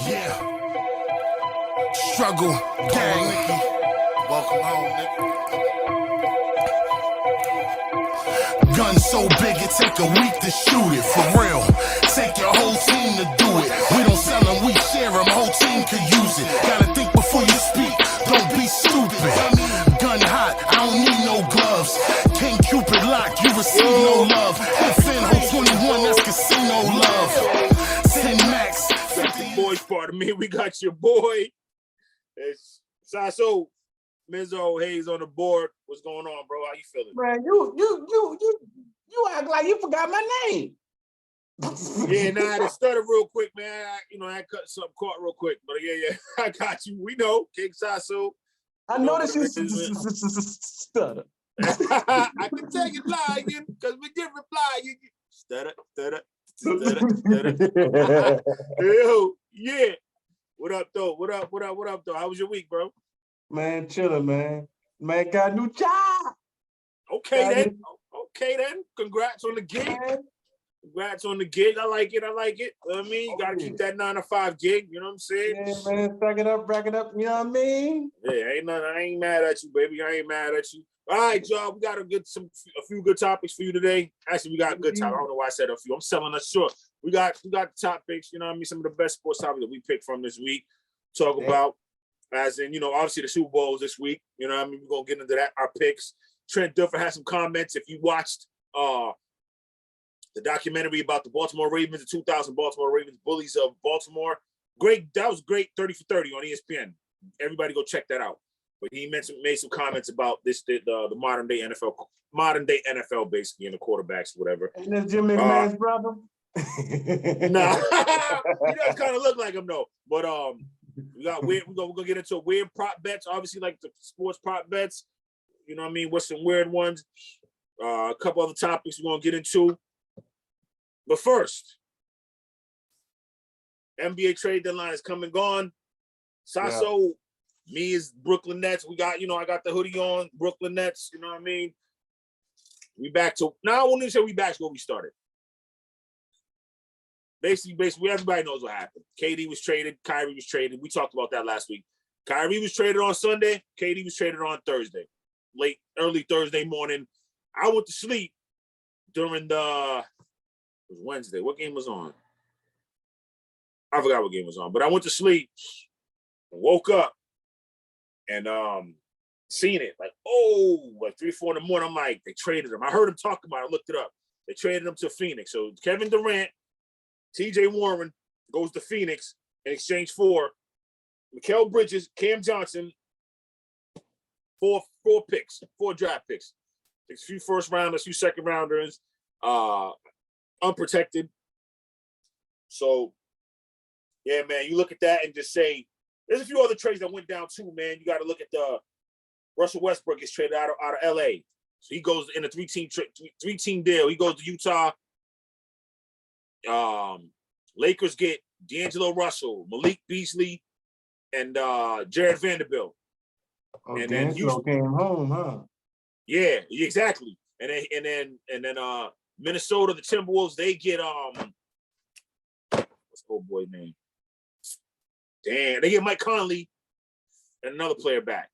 Yeah. Struggle gang. Welcome home, nigga. Gun so big it take a week to shoot it. For real. Take your whole team to do it. We don't sell them, we share them. Whole team could use it. Gotta think before you speak. Don't be stupid. Gun hot, I don't need no gloves. King Cupid lock, you receive no love. FN Ho 21, that's casino love. 10 max. Got the boys part of me. We got your boy. It's Saso, Mizzo, Hayes on the board. What's going on, bro? How you feeling? Man, you act like you forgot my name. Yeah, nah, I stuttered real quick, man. I cut something caught real quick, but yeah, I got you. We know King Saso. I noticed you stutter. I can tell you lying because we did reply. You stutter. Yo, yeah. What up, though? What up, though? How was your week, bro? Man, chillin', man. Man, got a new job. Okay, then. Congrats on the gig. Man. Congrats on the gig. I like it. You know what I mean? You gotta keep that 9 to 5 gig. You know what I'm saying? Yeah, man. Rack it up. You know what I mean? Yeah, ain't nothing. I ain't mad at you, baby. I ain't mad at you. All right, y'all. We got a few good topics for you today. Actually, we got good topics. I don't know why I said a few. I'm selling us short. We got the topics. You know what I mean? Some of the best sports topics that we picked from this week. Talk about, as in, obviously the Super Bowl is this week. You know what I mean? We're gonna get into that. Our picks. Trent Dilfer has some comments. If you watched the documentary about the Baltimore Ravens, the 2000 Baltimore Ravens Bullies of Baltimore. Great. That was great. 30 for 30 on ESPN. Everybody go check that out. But he made some comments about the modern day NFL basically, and the quarterbacks, whatever. Ain't this Jim McMahon's brother? Nah, he does kind of look like him though. But we're gonna get into weird prop bets, obviously like the sports prop bets. You know what I mean? What's some weird ones? A couple other topics we're gonna get into. But first, NBA trade deadline is come and gone. Saso, me is Brooklyn Nets. We got, I got the hoodie on, Brooklyn Nets, you know what I mean? We back to, now I won't even say we back to where we started. Basically, everybody knows what happened. KD was traded, Kyrie was traded. We talked about that last week. Kyrie was traded on Sunday, KD was traded on Thursday. Early Thursday morning. I went to sleep during it was Wednesday. What game was on? I forgot what game was on, but I went to sleep and woke up and seen it. Like 3 or 4 in the morning. I'm like, they traded him. I heard him talk about it. I looked it up. They traded him to Phoenix. So Kevin Durant, TJ Warren goes to Phoenix in exchange for Mikal Bridges, Cam Johnson, four draft picks. A few first rounders, a few second rounders, unprotected. So, yeah, man, you look at that and just say, there's a few other trades that went down too, man. You got to look at the Russell Westbrook gets traded out of LA. So he goes in a three-team deal. He goes to Utah. Lakers get D'Angelo Russell, Malik Beasley, and Jared Vanderbilt. Oh, and then Houston came home, huh? Yeah, exactly. And then Minnesota, the Timberwolves, they get what's the old boy name? Damn, they get Mike Conley and another player back.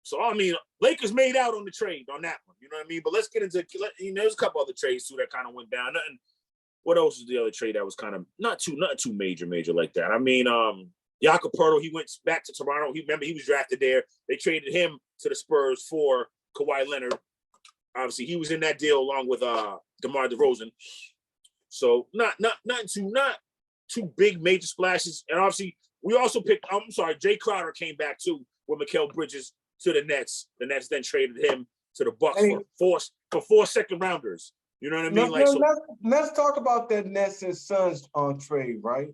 So I mean, Lakers made out on the trade on that one. You know what I mean? But let's get into there's a couple other trades too that kind of went down. What else was the other trade that was kind of not too major like that? I mean, Jakob Poeltl, he went back to Toronto. He was drafted there. They traded him to the Spurs for Kawhi Leonard. Obviously, he was in that deal along with DeMar DeRozan. So not too big major splashes. And obviously, we also picked. Jay Crowder came back too with Mikal Bridges to the Nets. The Nets then traded him to the Bucks for 4 second rounders. You know what I mean? Let's talk about that Nets and Suns on trade, right?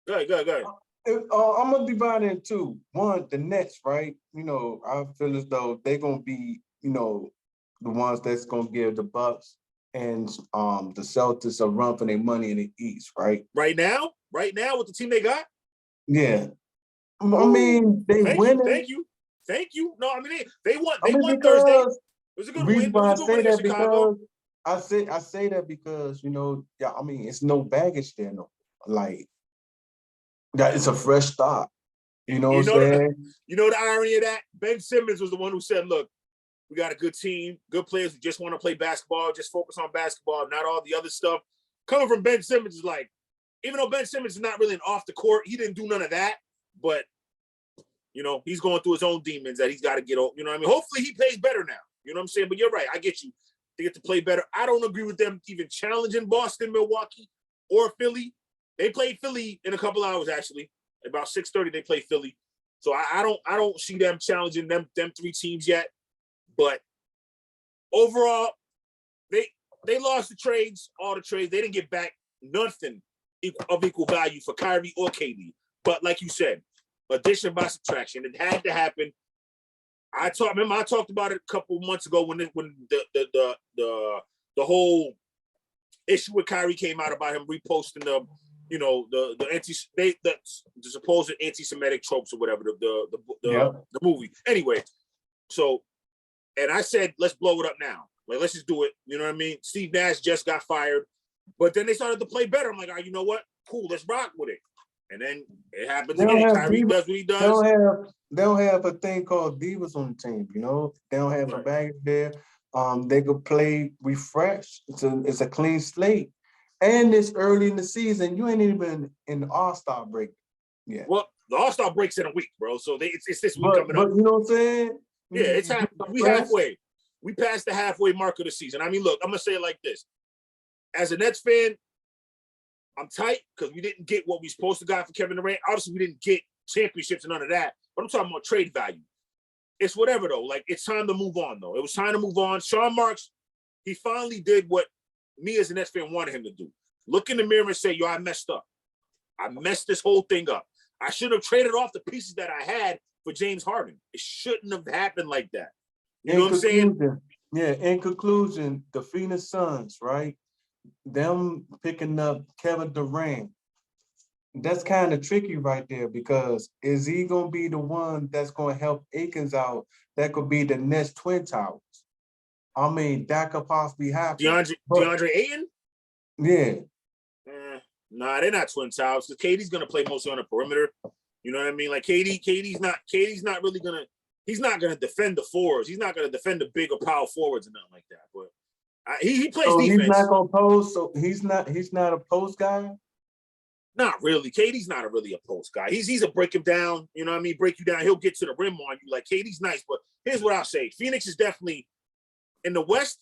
Go ahead. I'm gonna divide it in two. One, the Nets, right? I feel as though they're gonna be, the ones that's gonna give the Bucks and the Celtics a run for their money in the East, right? Right now, with the team they got. Yeah, I mean they winning. Thank you. No, I mean they won. They won Thursday. It was a good win. It was a good win in Chicago. I say that because it's no baggage there. No, like That it's a fresh start. You know what I'm saying? You know the irony of that? Ben Simmons was the one who said, look, we got a good team, good players who just want to play basketball, just focus on basketball, not all the other stuff. Coming from Ben Simmons is like, even though Ben Simmons is not really an off the court, he didn't do none of that. But, you know, he's going through his own demons that he's got to get over. You know what I mean? Hopefully he plays better now. You know what I'm saying? But you're right. I get you. They get to play better. I don't agree with them even challenging Boston, Milwaukee, or Philly. They play Philly in a couple hours, actually. About 6:30, they play Philly. So I don't see them challenging them three teams yet. But overall, they lost the trades, all the trades. They didn't get back nothing of equal value for Kyrie or KD. But like you said, addition by subtraction. It had to happen. I talked about it a couple months ago when the whole issue with Kyrie came out about him reposting the supposed anti-Semitic tropes or whatever, the movie. Anyway, so, and I said, let's blow it up now. Like, let's just do it. You know what I mean? Steve Nash just got fired, but then they started to play better. I'm like, all right, you know what? Cool, let's rock with it. And then it happens again. Kyrie does what he does. They don't have a thing called divas on the team, you know? They don't have a baggage there. They could play refreshed. It's a clean slate. And it's early in the season. You ain't even in the All-Star break yet. Well, the All-Star break's in a week, bro. So it's this week coming up. But you know what I'm saying? Yeah, it's we halfway. We passed the halfway mark of the season. I mean, look, I'm gonna say it like this. As a Nets fan, I'm tight because we didn't get what we supposed to got for Kevin Durant. Obviously, we didn't get championships and none of that. But I'm talking about trade value. It's whatever though. Like, it's time to move on though. It was time to move on. Sean Marks, he finally did what me as a Nets fan wanted him to do. Look in the mirror and say, yo, I messed up. I messed this whole thing up. I should have traded off the pieces that I had for James Harden. It shouldn't have happened like that. You know what I'm saying? Yeah, in conclusion, the Phoenix Suns, right? Them picking up Kevin Durant, that's kind of tricky right there, because is he going to be the one that's going to help Aikens out? That could be the next Twin Towers. I mean, that could possibly happen. DeAndre Ayton? Yeah. Nah, they're not Twin Towers. Because KD's gonna play mostly on the perimeter. You know what I mean? Like KD's not really gonna. He's not gonna defend the fours. He's not gonna defend the big or power forwards and nothing like that. But he plays defense. He's not gonna post. So he's not a post guy. Not really. KD's not really a post guy. He's a break him down. You know what I mean? Break you down. He'll get to the rim on you. Like, KD's nice, but here's what I'll say: Phoenix is definitely in the West.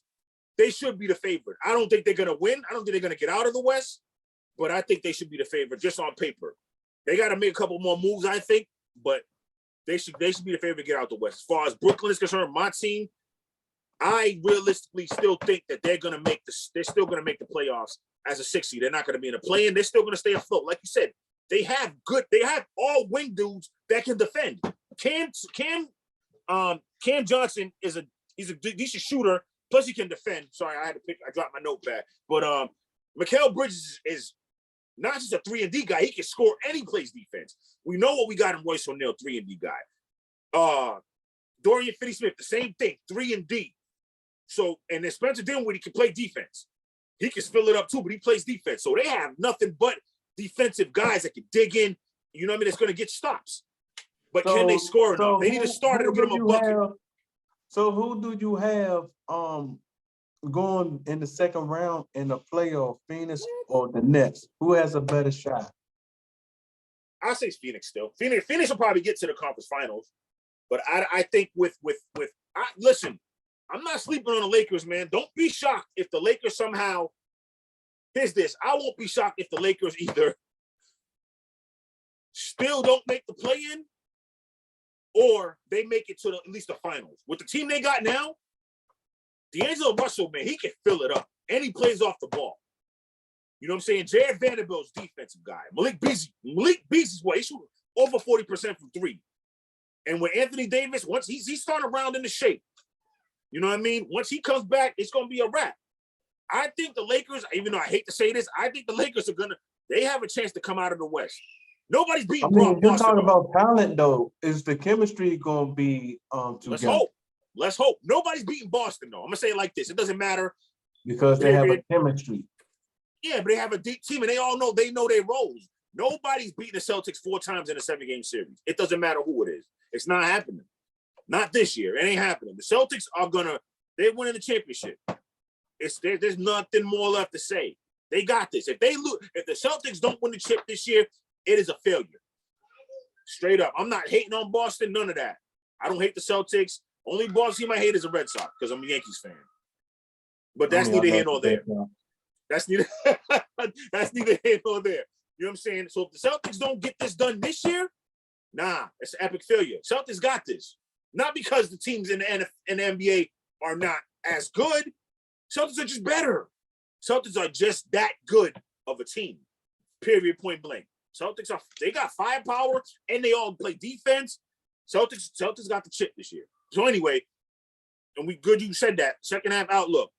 They should be the favorite. I don't think they're gonna win. I don't think they're gonna get out of the West, but I think they should be the favorite just on paper. They got to make a couple more moves, I think, but they should be the favorite to get out the West. As far as Brooklyn is concerned, my team, I realistically still think that they're still gonna make the playoffs as a 6 seed. They're not gonna be in a play-in. They're still gonna stay afloat. Like you said, they have all wing dudes that can defend. Cam Johnson he's a decent shooter. Plus, he can defend. Sorry, I dropped my notepad. But Mikal Bridges is not just a 3-and-D guy. He can score any place defense. We know what we got in Royce O'Neal, 3-and-D guy. Dorian Finney-Smith, the same thing, 3-and-D. So, and then Spencer Dinwiddie can play defense. He can fill it up too, but he plays defense. So they have nothing but defensive guys that can dig in. You know what I mean? It's going to get stops. But can they score enough? They need to start it and get them a bucket. So who do you have going in the second round in the playoff, Phoenix or the Nets? Who has a better shot? I say Phoenix still. Phoenix will probably get to the conference finals, but I think listen, I'm not sleeping on the Lakers, man. Don't be shocked if the Lakers somehow. Here's this. I won't be shocked if the Lakers either still don't make the play-in, or they make it to at least the finals. With the team they got now, D'Angelo Russell, man, he can fill it up. And he plays off the ball. You know what I'm saying? Jared Vanderbilt's defensive guy. Malik Beasley's what? He shoots over 40% from three. And with Anthony Davis, once he's starting around in the shape. You know what I mean? Once he comes back, it's going to be a wrap. I think the Lakers, even though I hate to say this, I think the Lakers they have a chance to come out of the West. Nobody's beating Boston. You're talking about talent, though. Is the chemistry going to be together? Let's hope. Nobody's beating Boston, though. I'm going to say it like this. It doesn't matter. Because they have a chemistry. Yeah, but they have a deep team, and they know their roles. Nobody's beating the Celtics 4 times in a 7-game series. It doesn't matter who it is. It's not happening. Not this year. It ain't happening. The Celtics are they're winning the championship. There's nothing more left to say. They got this. If the Celtics don't win the chip this year, it is a failure. Straight up. I'm not hating on Boston, none of that. I don't hate the Celtics. Only Boston team I hate is the Red Sox because I'm a Yankees fan. But that's neither here nor there. That's neither here nor there. You know what I'm saying? So if the Celtics don't get this done this year, nah, it's an epic failure. Celtics got this. Not because the teams in the NBA are not as good. Celtics are just better. Celtics are just that good of a team. Period, point blank. They got firepower and they all play defense. Celtics got the chip this year. So anyway, and you said that. Second half outlook.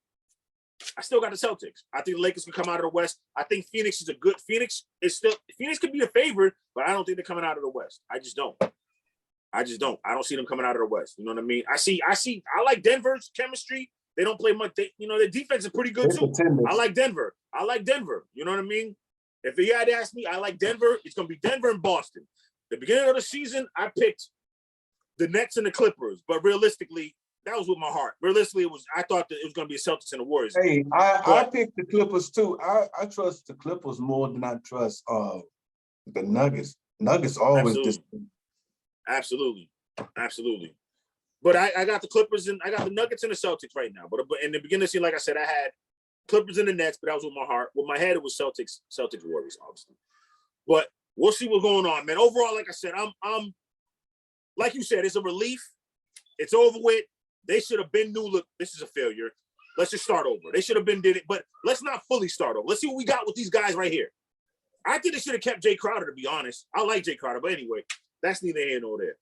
I still got the Celtics. I think the Lakers can come out of the West. I think Phoenix could be the favorite, but I don't think they're coming out of the West. I just don't. I don't see them coming out of the West. You know what I mean? I like Denver's chemistry. They don't play much. Their defense is pretty good too. I like Denver. You know what I mean? If you had asked me, I like Denver. It's going to be Denver and Boston. The beginning of the season, I picked the Nets and the Clippers, but realistically, that was with my heart. Realistically, I thought that it was going to be the Celtics and the Warriors. Hey, I picked the Clippers too. I trust the Clippers more than I trust the Nuggets. Nuggets always Absolutely. But I got the Clippers and I got the Nuggets and the Celtics right now. But in the beginning of the season, like I said, I had Clippers and the Nets, but that was with my heart. With my head, it was Celtics Warriors, obviously. But we'll see what's going on, man. Overall, like I said, I'm like you said, it's a relief. It's over with. They should have been new. Look, this is a failure. Let's just start over. They should have been did it, but let's not fully start over. Let's see what we got with these guys right here. I think they should have kept Jay Crowder, to be honest. I like Jay Crowder, but anyway, that's neither here nor there.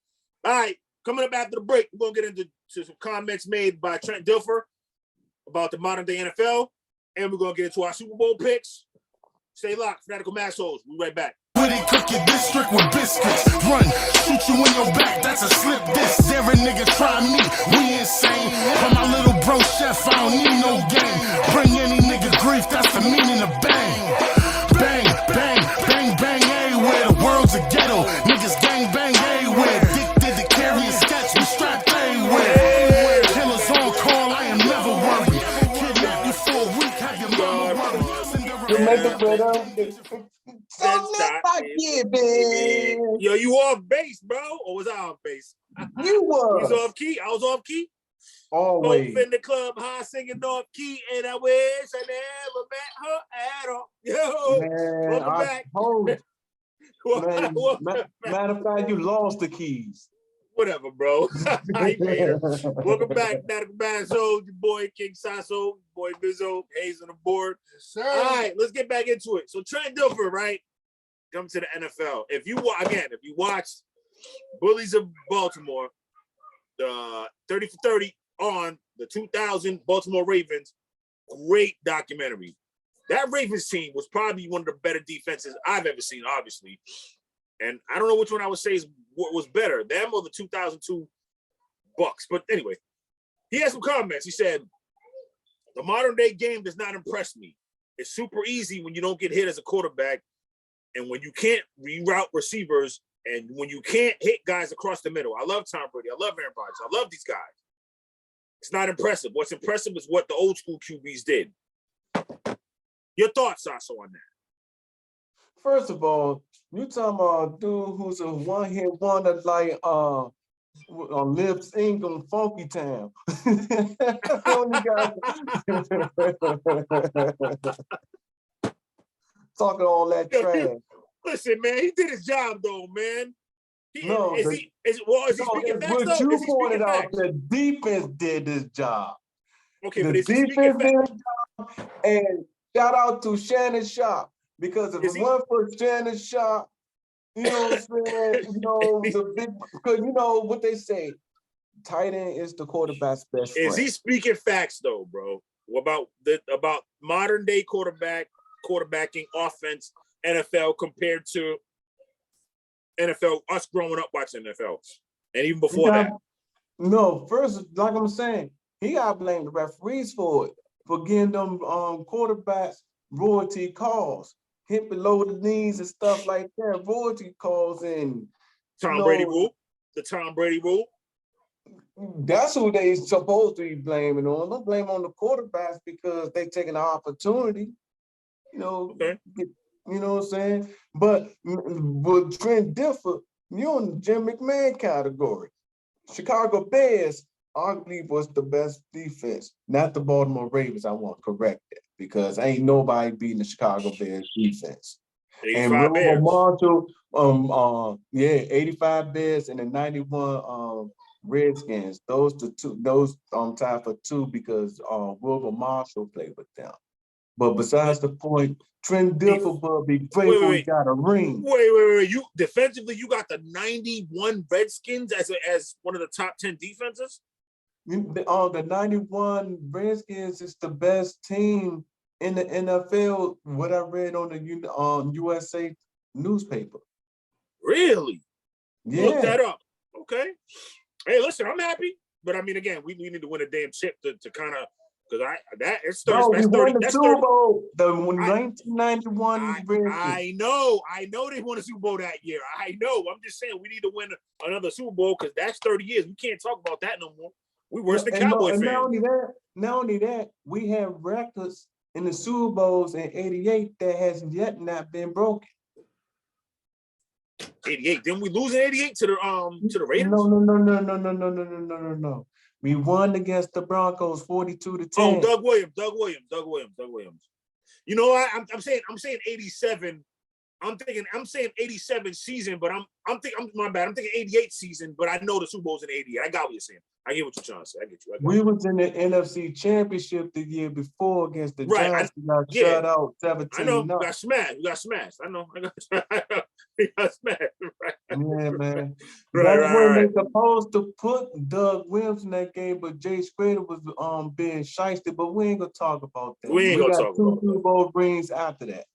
All right, coming up after the break, we're going to get into some comments made by Trent Dilfer about the modern-day NFL, and we're going to get into our Super Bowl picks. Stay locked. Fanatical Massholes. We'll be right back. With it, cook your district with biscuits. Run, shoot you in your back, that's a slip disc. Every nigga try me, we insane. For my little bro chef, I don't need no game. Bring any nigga grief, that's the meaning of bang. Bang, bang, bang, bang, everywhere. The world's a ghetto. Niggas gang bang everywhere. Addicted to carrying sketch, we strapped everywhere. Killers on call, I am never worried. Kidnap you for a week, have your mama worried. Yo, you off base, bro? Or was I off base? You was. You was off key? I was off key? Always. Both in the club, high singing off key, and I wish I never met her at all. Yo, Man, welcome I back. told you. Man, Welcome matter of fact, you lost the keys. Whatever, bro. Welcome back, Fanatical Massholes. Your boy King Saso, your boy Mizzo, Hayes on the board. Yes, sir. All right, let's get back into it. So Trent Dilfer, right? Come to the NFL. If you watched Bullies of Baltimore, the 30 for 30 on the 2000 Baltimore Ravens, great documentary. That Ravens team was probably one of the better defenses I've ever seen, obviously. And I don't know which one I would say is what was better, them or the 2002 Bucks. But anyway, he had some comments. He said, the modern day game does not impress me. It's super easy when you don't get hit as a quarterback and when you can't reroute receivers and when you can't hit guys across the middle. I love Tom Brady. I love Aaron Rodgers. I love these guys. It's not impressive. What's impressive is what the old school QBs did. Your thoughts, Saso, on that? First of all, you talking about a dude who's a one-hit wonder like Lip Ingham Funky Town. Only got talking all that trash. Listen, man, he did his job though, man. What you pointed out, the defense did this job. Okay, the but defense did this job, and shout out to Shannon Sharp. Because if it weren't for Shannon Sharp, you know what I'm saying? Because you know what they say, tight end is the quarterback's best friend. Is he speaking facts though, bro? About modern day quarterbacking offense, NFL compared to NFL, us growing up watching NFL, and even before that. No, first, like I'm saying, he got to blame the referees for getting them quarterbacks royalty calls. hit below the knees and stuff like that, royalty calls and Tom Brady rule. The Tom Brady rule. that's who they supposed to be blaming on. Don't blame on the quarterbacks because they taking the opportunity. Okay. You know what I'm saying? But with Trent Dilfer, you're in the Jim McMahon category. Chicago Bears arguably was the best defense, not the Baltimore Ravens. I want to correct that because ain't nobody beating the Chicago Bears defense. 85 Bears. Marshall, 85 Bears and the 91 Redskins. Those tied for two because Wilbur Marshall played with them. But besides the point, Trent Dilfer will be grateful he got a ring. Wait. You defensively, you got the 91 Redskins as one of the top 10 defenses? The 91 Redskins is the best team in the NFL, what I read on the USA newspaper. Really? Yeah. Look that up. Okay. Hey, listen, I'm happy. But I mean, again, we need to win a damn chip to kind of, because it's 30. No, that's we 30. won the That's Super 30. Bowl, the 1991 Redskins. I know they won a Super Bowl that year. I know. I'm just saying we need to win another Super Bowl because that's 30 years. We can't talk about that no more. We worse than Cowboy fans. Not only that, we have records in the Super Bowls in '88 that has yet not been broken. 88. Didn't we lose in 88 to the Raiders? No. We won against the Broncos 42-10. Oh, Doug Williams. You know what? I'm saying 87. I'm saying 87 season, but I'm my bad. I'm thinking 88 season, but I know the Super Bowl's in 88. I got what you're saying. I get what you're trying to say. I get you. We was in the NFC Championship the year before against the Giants. We got shut out 17. I know. We got smashed. I know. We got smashed. Right. Yeah, man. That's when they supposed to put Doug Williams in that game, but Jay Scrader was being shysted. But we ain't gonna talk about that. We got two Super Bowl rings after that.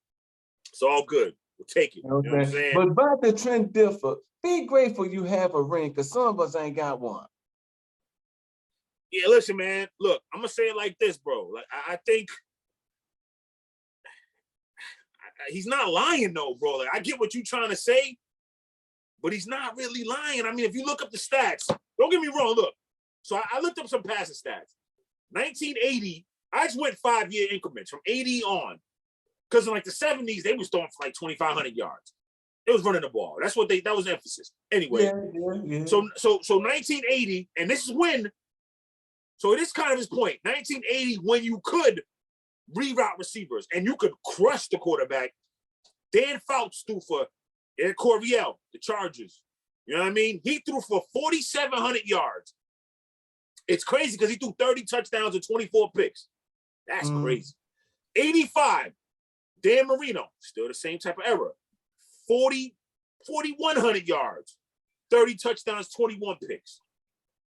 It's all good. We'll take it. You know what I'm saying? But back to Trent Dilfer, be grateful you have a ring, because some of us ain't got one. Yeah, listen, man. Look, I'm gonna say it like this, bro. Like I think he's not lying, though, bro. Like I get what you're trying to say, but he's not really lying. I mean, if you look up the stats, don't get me wrong. Look, so I looked up some passing stats. 1980, I just went 5-year increments from 80 on, because in like the 70s they was throwing for like 2,500 yards. It was running the ball. That was the emphasis. Anyway, yeah. So 1980, and this is when. So it is kind of his point. 1980, when you could reroute receivers and you could crush the quarterback. Dan Fouts threw for Ed Coryell, the Chargers. You know what I mean? He threw for 4,700 yards. It's crazy because he threw 30 touchdowns and 24 picks. That's crazy. 85, Dan Marino, still the same type of era. 4,100 yards, 30 touchdowns, 21 picks.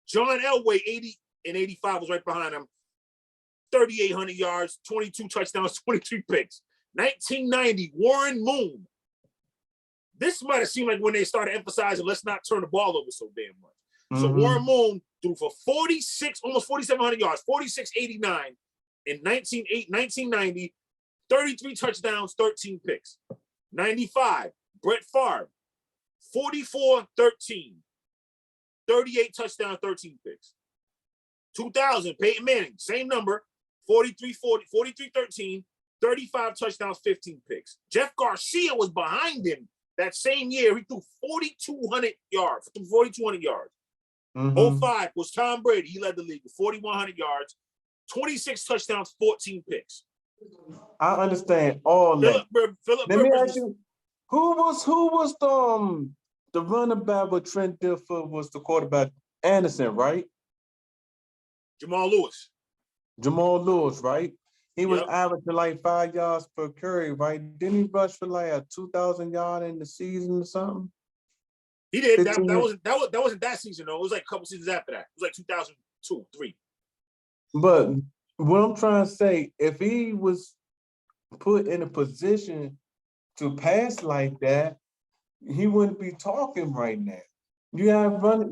John Elway, 80 and 85 was right behind him. 3,800 yards, 22 touchdowns, 23 picks. 1990, Warren Moon. This might have seemed like when they started emphasizing, let's not turn the ball over so damn much. So Warren Moon threw for 46, almost 4,700 yards, 46.89 in 1990, 33 touchdowns, 13 picks. 95, Brett Favre, 44-13, 38 touchdowns, 13 picks. 2000, Peyton Manning, same number, 43-13, 35 touchdowns, 15 picks. Jeff Garcia was behind him that same year. He threw 4,200 yards. 05 was Tom Brady. He led the league with 4,100 yards, 26 touchdowns, 14 picks. I understand all that. Philip Let me ask you, who was the running back with Trent Dilfer was the quarterback? Anderson, right? Jamal Lewis, right? He was averaging like 5 yards per carry, right? Didn't he rush for like a 2,000 yard in the season or something? He did. That wasn't that season though. It was like a couple seasons after that. It was like 2002, 3. But what I'm trying to say, if he was put in a position to pass like that, he wouldn't be talking right now. You have run,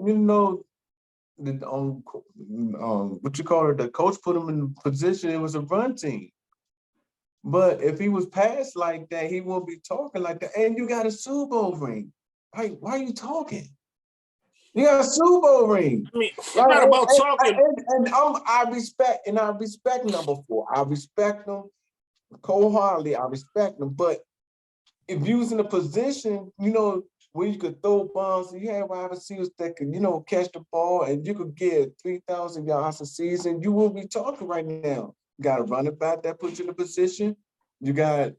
what you call it? The coach put him in a position. It was a run team. But if he was passed like that, he won't be talking like that. And you got a Super Bowl ring. Like, why are you talking? You got a Super Bowl ring. I mean, it's Like, not about talking. I respect number 4. I respect him wholeheartedly. I respect him. But if you was in a position, where you could throw bombs, and you had wide receivers that could, catch the ball, and you could get 3,000 yards a season, you will be talking right now. You got a running back that puts you in a position. You got,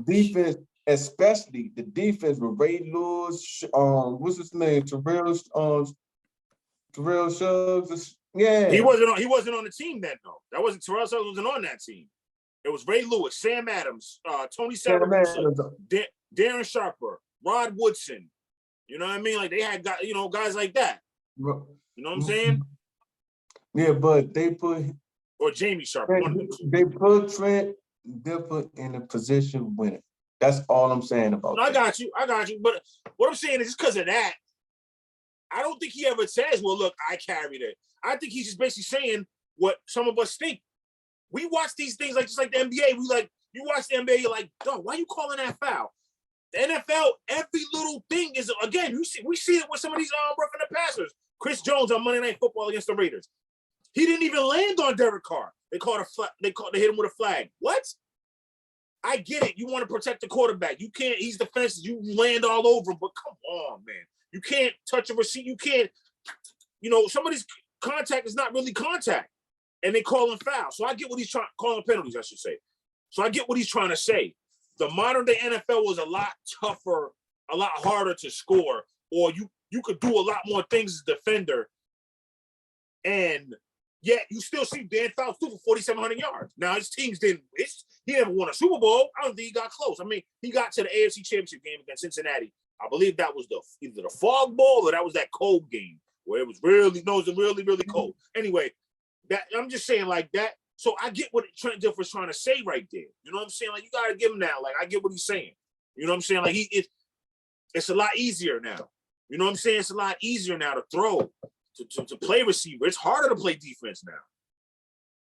defense, especially the defense with Ray Lewis, what's his name, Terrell Suggs. Yeah, He wasn't on the team then, though. That wasn't Terrell Suggs wasn't on that team. It was Ray Lewis, Sam Adams, Tony Saragusa, Darren Sharper, Rod Woodson. You know what I mean? Like, they had guys like that. You know what I'm saying? Yeah, but they put or Jamie Sharper. One of them two. They put Trent Dilfer in a position winner. That's all I'm saying about No, that. I got you. But what I'm saying is just because of that, I don't think he ever says, well, look, I carried it. I think he's just basically saying what some of us think. We watch these things just like the NBA. You watch the NBA, you're like, dog, why are you calling that foul? The NFL, every little thing is, again, we see it with some of these roughing the passers. Chris Jones on Monday Night Football against the Raiders. He didn't even land on Derek Carr. They hit him with a flag. What? I get it. You want to protect the quarterback. You can't, he's defensive. You land all over him, but come on, man. You can't touch a receiver. You can't, somebody's contact is not really contact. And they call him foul. So I get what he's trying, calling penalties, I should say. So I get what he's trying to say. The modern day NFL was a lot tougher, a lot harder to score, or you could do a lot more things as a defender. And yet you still see Dan Fouts do for 4,700 yards. Now his teams he never won a Super Bowl. I don't think he got close. I mean, he got to the AFC Championship game against Cincinnati. I believe that was either the fog bowl or that was that cold game where it was really cold. Anyway, that I'm just saying like that. So I get what Trent Dilfer's trying to say right there. You know what I'm saying? Like, you got to give him that. Like, I get what he's saying. You know what I'm saying? Like, it's a lot easier now. You know what I'm saying? It's a lot easier now to throw, to play receiver. It's harder to play defense now.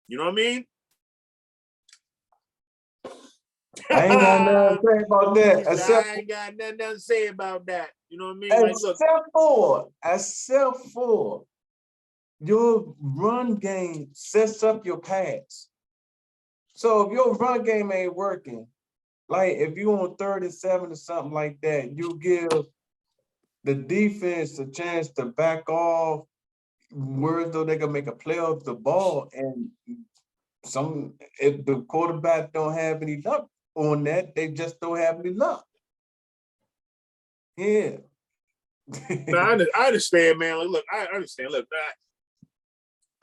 You know what I mean? I ain't got nothing to say about that. I ain't got nothing to say about that. You know what I mean? Like, except for your run game sets up your pass. So if your run game ain't working, like if you on 3rd and 7 or something like that, you give the defense a chance to back off, whereas though they can make a play off the ball, and if the quarterback don't have any luck on that, they just don't have any luck. Yeah. No, I understand, man. Like, look, I understand. Look,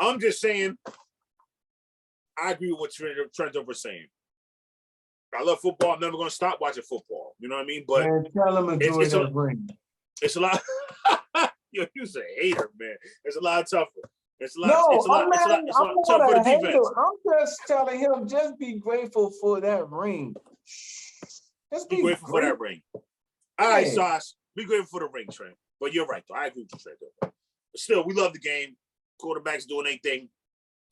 I'm just saying, I agree with what Trent Dilfer saying. I love football. I'm never going to stop watching football. You know what I mean? But man, tell him enjoy that ring. It's a lot. You're a hater, man. It's a lot tougher. It's a lot. No, it's a lot tougher for the defense. I'm just telling him, just be grateful for that ring. Just be grateful for that ring. All right, Sauce. Be grateful for the ring, Trent. But you're right, though. I agree with you, Trent. But still, we love the game. Quarterbacks doing anything.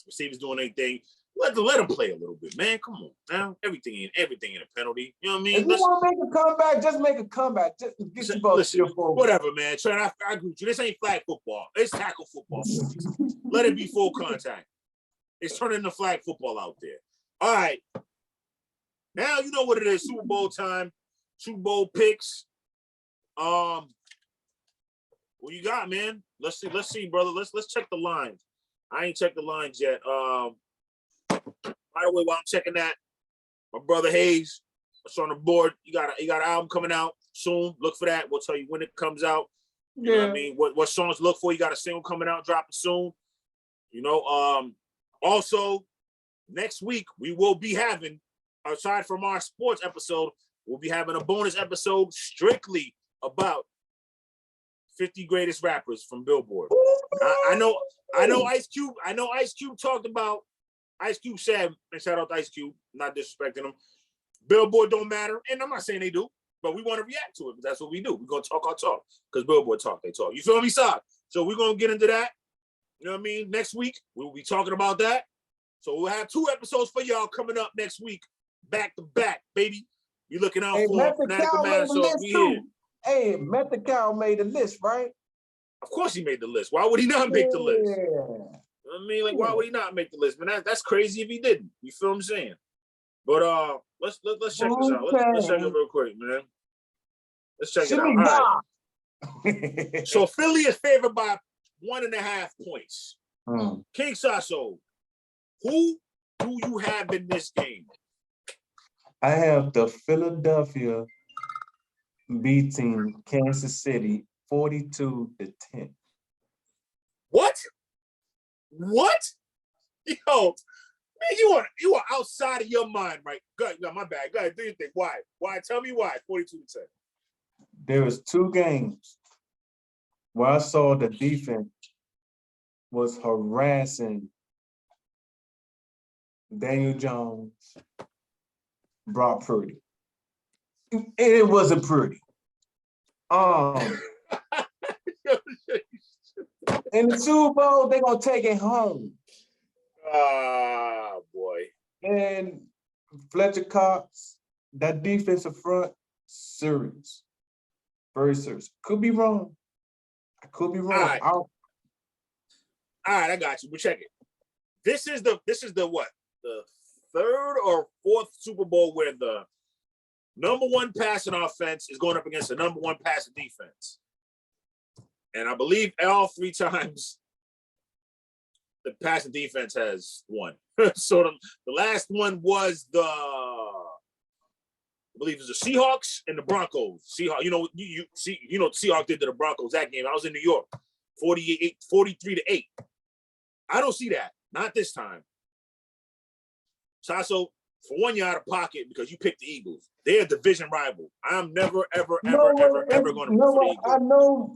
Receivers doing anything. Let them play a little bit, man. Come on, now. Everything ain't a penalty. You know what I mean? If you want to make a comeback, just make a comeback. Just get you both whatever, man. Trent, I agree with you. This ain't flag football. It's tackle football. Let it be full contact. It's turning into flag football out there. All right. Now you know what it is. Super Bowl time. Super Bowl picks. What you got, man? Let's see, brother. Let's check the lines. I ain't checked the lines yet. By the way, while I'm checking that, my brother Hayes, it's on the board. You got an album coming out soon. Look for that. We'll tell you when it comes out. You know what I mean? What songs to look for? You got a single coming out, dropping soon. You know, also next week we will be having, aside from our sports episode, we'll be having a bonus episode strictly about 50 greatest rappers from Billboard. I know Ice Cube. I know Ice Cube talked about. Ice Cube said, and shout out to Ice Cube, not disrespecting him. Billboard don't matter, and I'm not saying they do, but we want to react to it. That's what we do. We're gonna talk our talk because Billboard talk, they talk. You feel me, Saad? So we're gonna get into that. You know what I mean? Next week we'll be talking about that. So we'll have 2 episodes for y'all coming up next week, back to back, baby. You looking out Hey, for Fanatical Method made the Massholes. list We here. too. Hey, Method made the list, right? Of course he made the list. Why would he not make the list? Yeah. You know what I mean, like, why would he not make the list? Man, that's crazy if he didn't. You feel what I'm saying? But let's check this out. Let's check it real quick, man. Let's check it out. All right. So Philly is favored by 1.5 points. King Saso, who do you have in this game? I have the Philadelphia beating Kansas City 42-10. What? Yo, man, you are outside of your mind, right? Go ahead, no, my bad. Go ahead, do you think? Why? Tell me why. 42-10. There was 2 games where I saw the defense was harassing Daniel Jones, Brock Purdy. And it wasn't pretty. In the Super Bowl, they're gonna take it home. Ah, boy. And Fletcher Cox, that defensive front, serious. Very serious. Could be wrong. I could be wrong. All right, I got you. We'll check it. This is the what? The 3rd or 4th Super Bowl where the number 1 passing offense is going up against the number 1 passing defense. And I believe all 3 times the passing defense has won. So the last one was I believe it was the Seahawks and the Broncos. Seahawks, you know Seahawks did to the Broncos that game. I was in New York, 43-8. I don't see that. Not this time. Saso, for one, you're out of pocket because you picked the Eagles. They're a division rival. I'm never, ever going to root for the Eagles. I know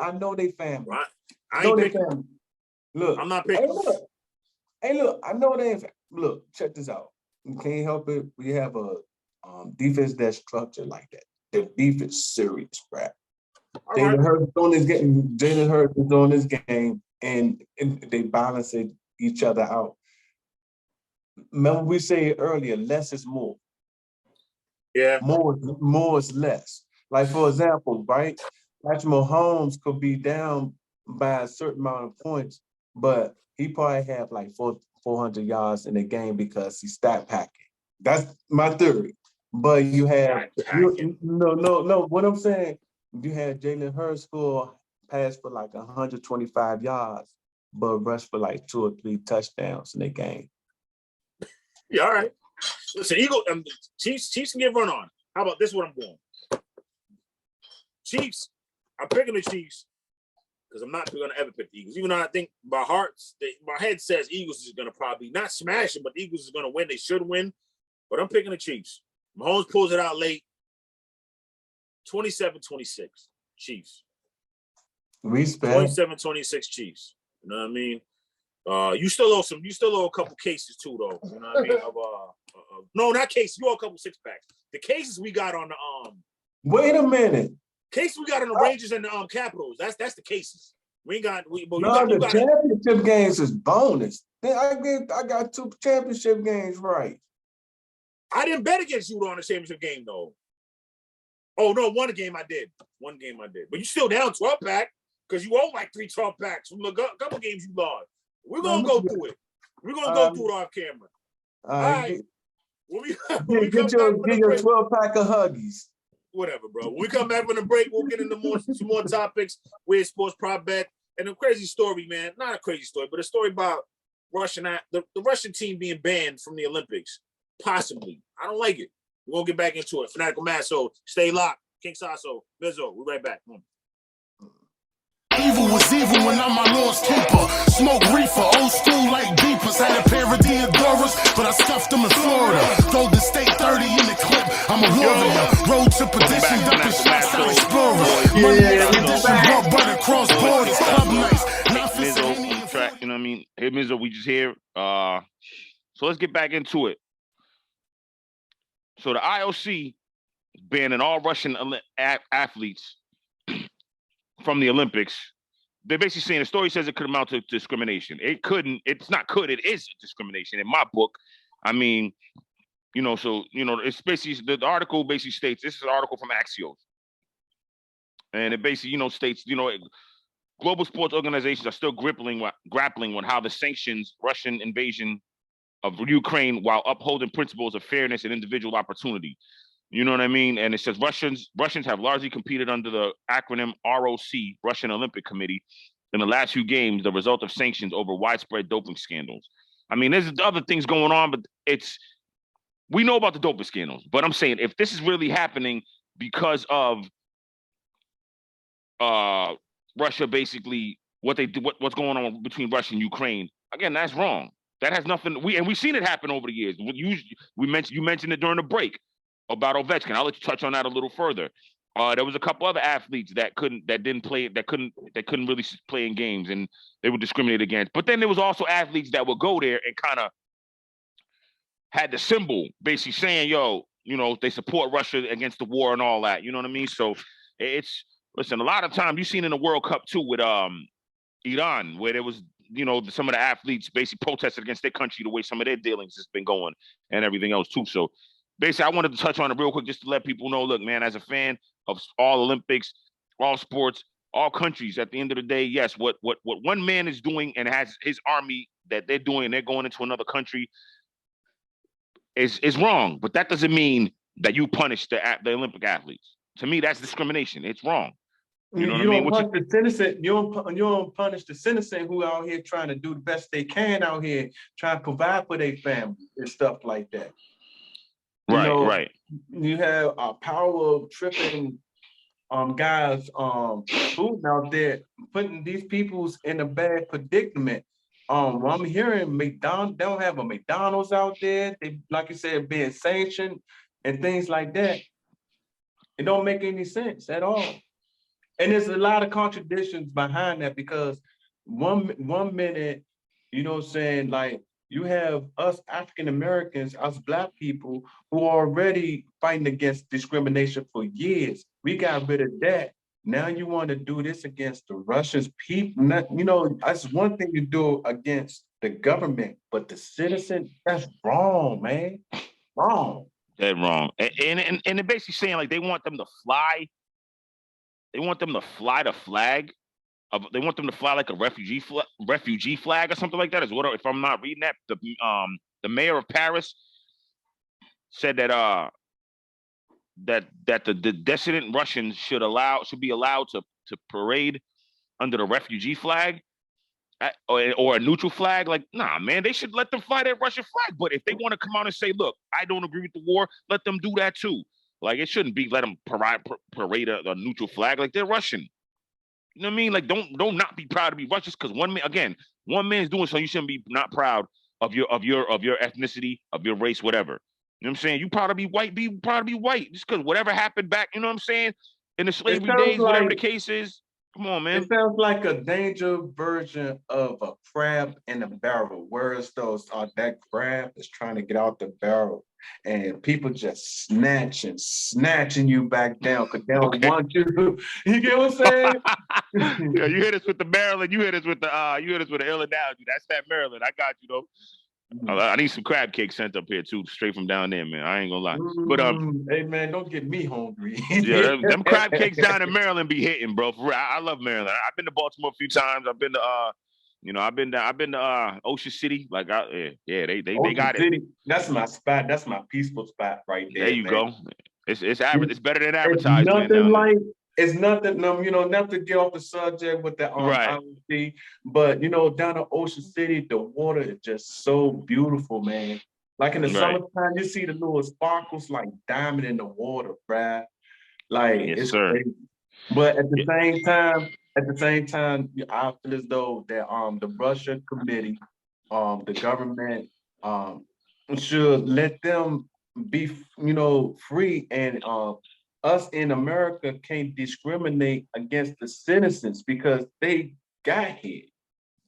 I know they family. Right? I ain't picking. Family. Look, I'm not picking. Hey, look, I know they. Look, check this out. You can't help it. We have a defense that's structured like that. The defense serious, right? Jalen Hurts is on this game, and they balance each other out. Remember we said earlier, less is more. Yeah. More is less. Like, for example, right? Patrick Mahomes could be down by a certain amount of points, but he probably have like 400 yards in the game because he's stat packing. That's my theory. But you have no. What I'm saying, you had Jalen Hurts score pass for like 125 yards, but rush for like 2 or 3 touchdowns in the game. Yeah, all right. Listen, Chiefs can get run on. How about this? What I'm going? Chiefs. I'm picking the Chiefs because I'm not going to ever pick the Eagles. Even though I think my head says Eagles is going to probably not smash them, but the Eagles is going to win. They should win. But I'm picking the Chiefs. Mahomes pulls it out late. 27-26, Chiefs. Respect. 27-26, Chiefs. You know what I mean? You still owe a couple cases too, though. You know what I mean? No, not cases. You owe a couple 6-packs. The cases we got on the Wait a minute. Cases we got on the Rangers and the Capitals. That's the cases. The championship games is bonus. I got 2 championship games right. I didn't bet against you on the championship game though. Oh no, one game I did. But you still down 12-pack because you owe like 3 12-packs from a couple games you lost. We're gonna go through it. We're gonna go through it off camera. All right. Get your 12-pack of Huggies. Whatever, bro. When we come back from the break, we'll get into some more topics. Weird sports prop bet and a crazy story, man. Not a crazy story, but a story about the Russian team being banned from the Olympics. Possibly. I don't like it. We're gonna get back into it. Fanatical Massholes. Stay locked. King Saso, Mizzo. We're right back. Evil was evil when I'm my Lord's keeper. Smoke reefer, old school like beepers. Had a pair of Deodoras, but I scuffed them in Florida. Golden State 30 in the clip. I'm a warrior. Road to perdition, dumping shots out explorer. Money expedition, brought butter cross borders. Club nights. Mizzo on the track, you know what I mean? Hey Mizzo, we just here. So let's get back into it. So the IOC banning all Russian athletes from the Olympics they're basically saying the story says it could amount to discrimination. It couldn't. It's not could. It is discrimination in my book. I mean, so it's basically the article basically states, this is an article from Axios, and it basically states global sports organizations are still grappling with how the sanctions Russian invasion of Ukraine while upholding principles of fairness and individual opportunity. You know what I mean? And it says Russians have largely competed under the acronym ROC, Russian Olympic Committee, in the last few games, the result of sanctions over widespread doping scandals. I mean, there's other things going on, but we know about the doping scandals. But I'm saying if this is really happening because of Russia, basically what's going on between Russia and Ukraine, again, that's wrong. That has nothing. We've seen it happen over the years. You mentioned it during the break about Ovechkin. I'll let you touch on that a little further. There was a couple other athletes that couldn't really play in games, and they were discriminated against. But then there was also athletes that would go there and kind of had the symbol basically saying, they support Russia against the war and all that. You know what I mean? So listen, a lot of times you've seen in the World Cup too with Iran, where there was, some of the athletes basically protested against their country, the way some of their dealings has been going and everything else too. So basically, I wanted to touch on it real quick just to let people know, look, man, as a fan of all Olympics, all sports, all countries, at the end of the day, yes, what one man is doing and has his army that they're doing, and they're going into another country is wrong. But that doesn't mean that you punish the Olympic athletes. To me, that's discrimination. It's wrong. You know what I mean? You don't punish the citizen who out here trying to do the best they can out here, trying to provide for their family and stuff like that. Right. You have a power tripping guys who's out there putting these peoples in a bad predicament. I'm hearing they don't have a McDonald's out there. They, like you said, being sanctioned and things like that. It don't make any sense at all. And there's a lot of contradictions behind that, because one minute, like you have us African Americans, us Black people who are already fighting against discrimination for years. We got rid of that. Now you want to do this against the Russians people. That's one thing you do against the government, but the citizen, that's wrong, man. Wrong. Dead wrong. And they're basically saying like they want them to fly. They want them to fly the flag. They want them to fly like a refugee flag or something like that. Is what, if I'm not reading that, the mayor of Paris said that the dissident Russians should be allowed to parade under the refugee flag or a neutral flag. Like, nah, man, they should let them fly that Russian flag. But if they want to come out and say, look, I don't agree with the war, let them do that too. Like, it shouldn't be let them parade a neutral flag. Like, they're Russian. You know what I mean? Like, don't not be proud to be Russian, because one man's doing something. You shouldn't be not proud of your ethnicity, of your race, whatever. You know what I'm saying? You proud to be white, be proud to be white. Just because whatever happened back, you know what I'm saying? In the slavery days, whatever the case is. Come on, man. It sounds like a danger version of a crab in a barrel. Whereas that crab is trying to get out the barrel, and people just snatching you back down because they don't want you. You get what I'm saying? Yeah, you hit us with the Maryland. You hit us with the ill analogy. That's that Maryland. I got you though. I need some crab cake sent up here too, straight from down there, man. I ain't gonna lie. But hey man, don't get me hungry. Yeah, them crab cakes down in Maryland be hitting, bro. For real. I love Maryland. I've been to Baltimore a few times. I've been to I've been to Ocean City. Like, they got City, it. that's my spot. That's my peaceful spot right there. There you go. It's better than It's advertising. It's nothing, not to get off the subject with the right. IOC, but down in Ocean City, the water is just so beautiful, man. Like in the summertime, you see the little sparkles like diamond in the water, bruh. Like, yes, it's sir. crazy. But at the same time, I feel as though that the Russia committee, the government should let them be, free, and us in America can't discriminate against the citizens because they got here.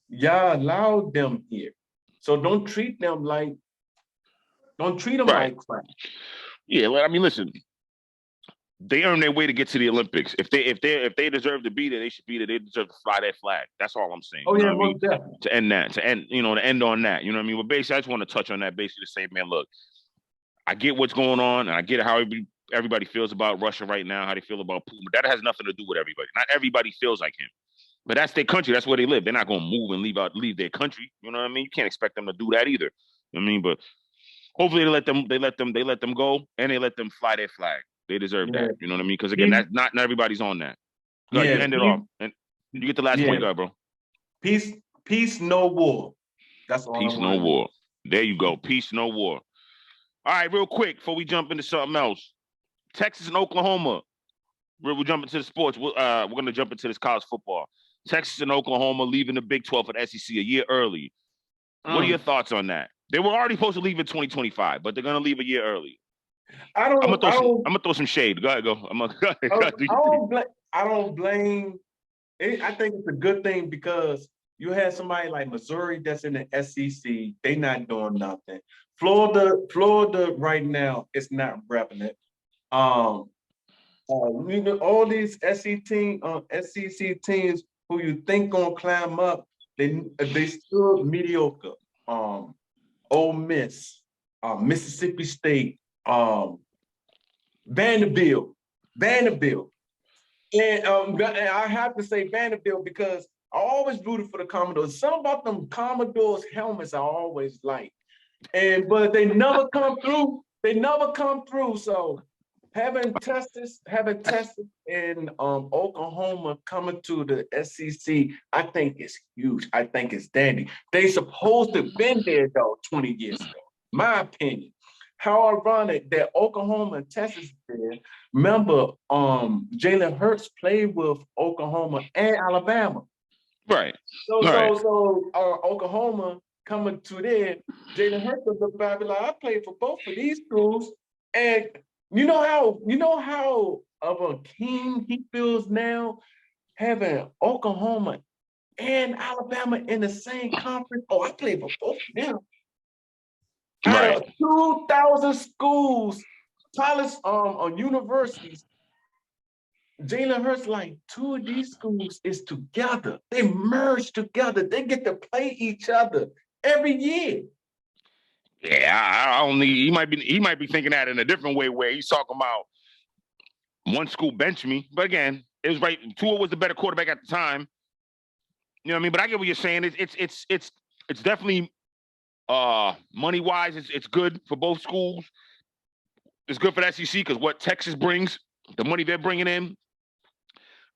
Y'all allowed them here. So don't treat them like crap. Yeah, I mean, listen, they earn their way to get to the Olympics. If they deserve to be there, they should be there. They deserve to fly that flag. That's all I'm saying. Oh You yeah, know what I mean? most definitely. To end on that. You know what I mean? But basically, I just want to touch on that. Basically, to say, man, look, I get what's going on, and I get how everybody feels about Russia right now, how they feel about Putin. But that has nothing to do with everybody. Not everybody feels like him. But that's their country. That's where they live. They're not going to move and leave their country. You know what I mean? You can't expect them to do that either. You know what I mean? But hopefully they let them go, and they let them fly their flag. They deserve that. You know what I mean? Because again, that's not everybody's on that. Go ahead, you end it off, and you get the last point guard, bro. Peace, no war. That's all. Peace, no war. There you go. Peace, no war. All right, real quick before we jump into something else, Texas and Oklahoma. We'll jump into the sports. We're going to jump into this college football. Texas and Oklahoma leaving the Big 12 for the SEC a year early. What are your thoughts on that? They were already supposed to leave in 2025, but they're going to leave a year early. I'm gonna throw some shade. Go ahead, go. I don't blame. I think it's a good thing because you had somebody like Missouri that's in the SEC. They not doing nothing. Florida right now is not repping it. You know, all these SEC teams who you think gonna climb up, they still mediocre. Ole Miss, Mississippi State, Vanderbilt, and I have to say Vanderbilt because I always rooted for the Commodores. Something about them Commodores helmets I always like, but they never come through. So having tested in Oklahoma coming to the SEC, I think it's huge. I think it's dandy. They supposed to have been there though 20 years ago. My opinion. How ironic that Oklahoma and Texas there. Remember, Jalen Hurts played with Oklahoma and Alabama. Right. So Oklahoma coming to there, Jalen Hurts was the back like I played for both of these schools, and you know how of a king he feels now having Oklahoma and Alabama in the same conference. Oh, I played for both of them. Right. Out of 2,000 schools, college, universities, Jalen Hurts, like two of these schools is together. They merge together. They get to play each other every year. Yeah, I don't need. He might be thinking that in a different way where he's talking about one school bench me. But again, it was right. Tua was the better quarterback at the time. You know what I mean? But I get what you're saying. It's definitely money wise, it's good for both schools. It's good for the SEC because what Texas brings, the money they're bringing in.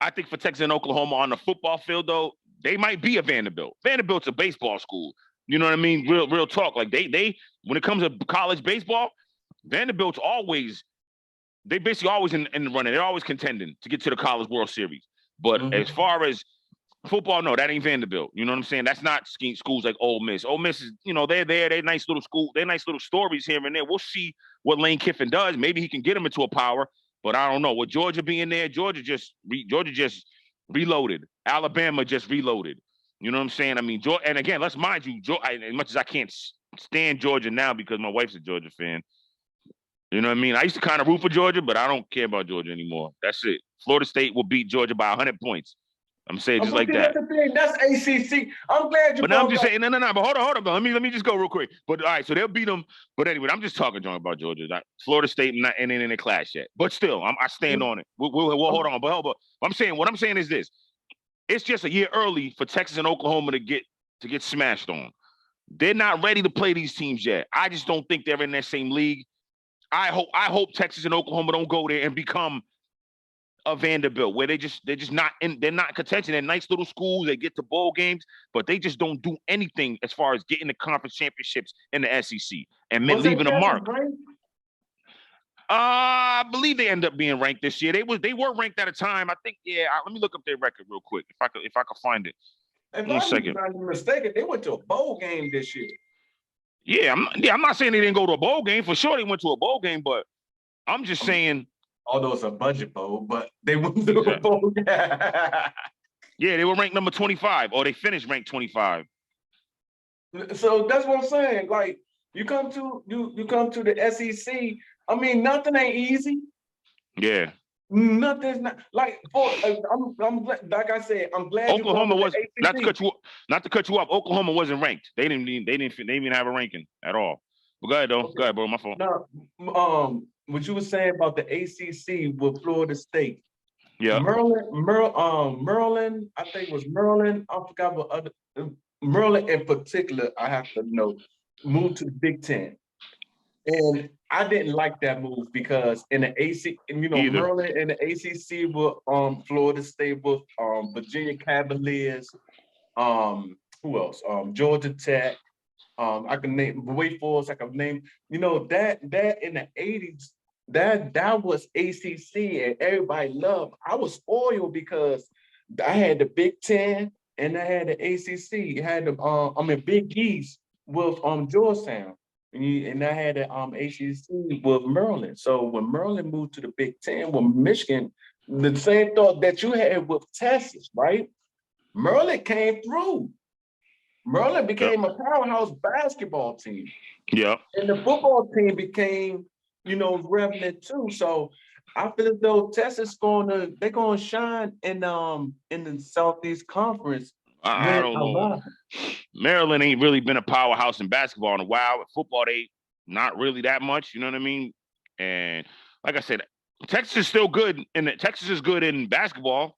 I think for Texas and Oklahoma on the football field, though, they might be a Vanderbilt. Vanderbilt's a baseball school. You know what I mean? Real talk. Like they when it comes to college baseball, Vanderbilt's they basically always in the running. They're always contending to get to the College World Series. But as far as football, no, that ain't Vanderbilt. You know what I'm saying? That's not schools like Ole Miss. Ole Miss is, they're there. They're nice little school. They're nice little stories here and there. We'll see what Lane Kiffin does. Maybe he can get them into a power, but I don't know. With Georgia being there, Georgia just reloaded. Alabama just reloaded. You know what I'm saying? I mean, and again, let's mind you, as much as I can't stand Georgia now because my wife's a Georgia fan. You know what I mean? I used to kind of root for Georgia, but I don't care about Georgia anymore. That's it. Florida State will beat Georgia by 100 points. I'm saying just like that. That's ACC. I'm glad you. But now I'm just saying, no. But hold on. Let me just go real quick. But all right, so they'll beat them. But anyway, I'm just talking about Georgia. Florida State not in the class yet. But still, I stand on it. We'll hold on. But what I'm saying is this: it's just a year early for Texas and Oklahoma to get smashed on. They're not ready to play these teams yet. I just don't think they're in that same league. I hope Texas and Oklahoma don't go there and become a Vanderbilt where they're not in contention. They're nice little schools. They get to bowl games, but they just don't do anything as far as getting the conference championships in the SEC and leaving a mark. I believe they end up being ranked this year. They were ranked at a time. I think. Yeah. Let me look up their record real quick if I could find it. If I'm not mistaken, they went to a bowl game this year. Yeah, I'm not saying they didn't go to a bowl game. For sure, they went to a bowl game, but I'm just saying. Although it's a budget bowl, but they went to a bowl game. Yeah, they were ranked number 25, or they finished ranked 25. So that's what I'm saying. Like you come to the SEC. I mean, nothing ain't easy. Yeah. Nothing's not like I'm glad, like I said, I'm glad you brought Oklahoma up was the not to ACC. cut you up. Oklahoma wasn't ranked. They didn't even have a ranking at all. But go ahead though. Okay. Go ahead, bro. My fault. Now, what you were saying about the ACC with Florida State, Yeah. Maryland, I think it was Maryland. I forgot what other Maryland in particular. I have to know moved to the Big Ten. And I didn't like that move because in the AC, Either. Maryland and the ACC with Florida State with Virginia Cavaliers, who else? Georgia Tech. I can name Wake Forest. I can name, that in the 80s, that was ACC and everybody loved. I was spoiled because I had the Big Ten and I had the ACC. I had the Big East with Georgetown. And I had the ACC with Maryland. So when Maryland moved to the Big Ten with Michigan, the same thought that you had with Texas, right? Maryland came through. Maryland became a powerhouse basketball team. Yeah. And the football team became, relevant too. So I feel as though Texas they're gonna shine in the Southeast Conference. I don't know. Maryland ain't really been a powerhouse in basketball in a while. With football, they not really that much. You know what I mean? And like I said, Texas is still good, and Texas is good in basketball.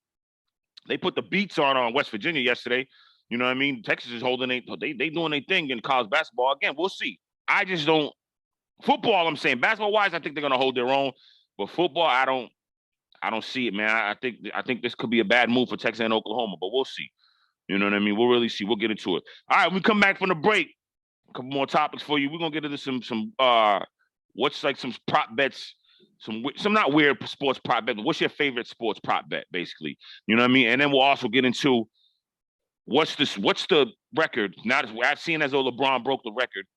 They put the beats on West Virginia yesterday. You know what I mean? Texas is holding they doing their thing in college basketball. Again, we'll see. I just don't football. I'm saying basketball wise, I think they're gonna hold their own. But football, I don't see it, man. I think this could be a bad move for Texas and Oklahoma, but we'll see. You know what I mean? We'll really see. We'll get into it. All right, we come back from the break. A couple more topics for you. We're gonna get into some what's like some prop bets, some not weird sports prop bet. But what's your favorite sports prop bet, basically? You know what I mean? And then we'll also get into what's the record? Now I've seen as though LeBron broke the record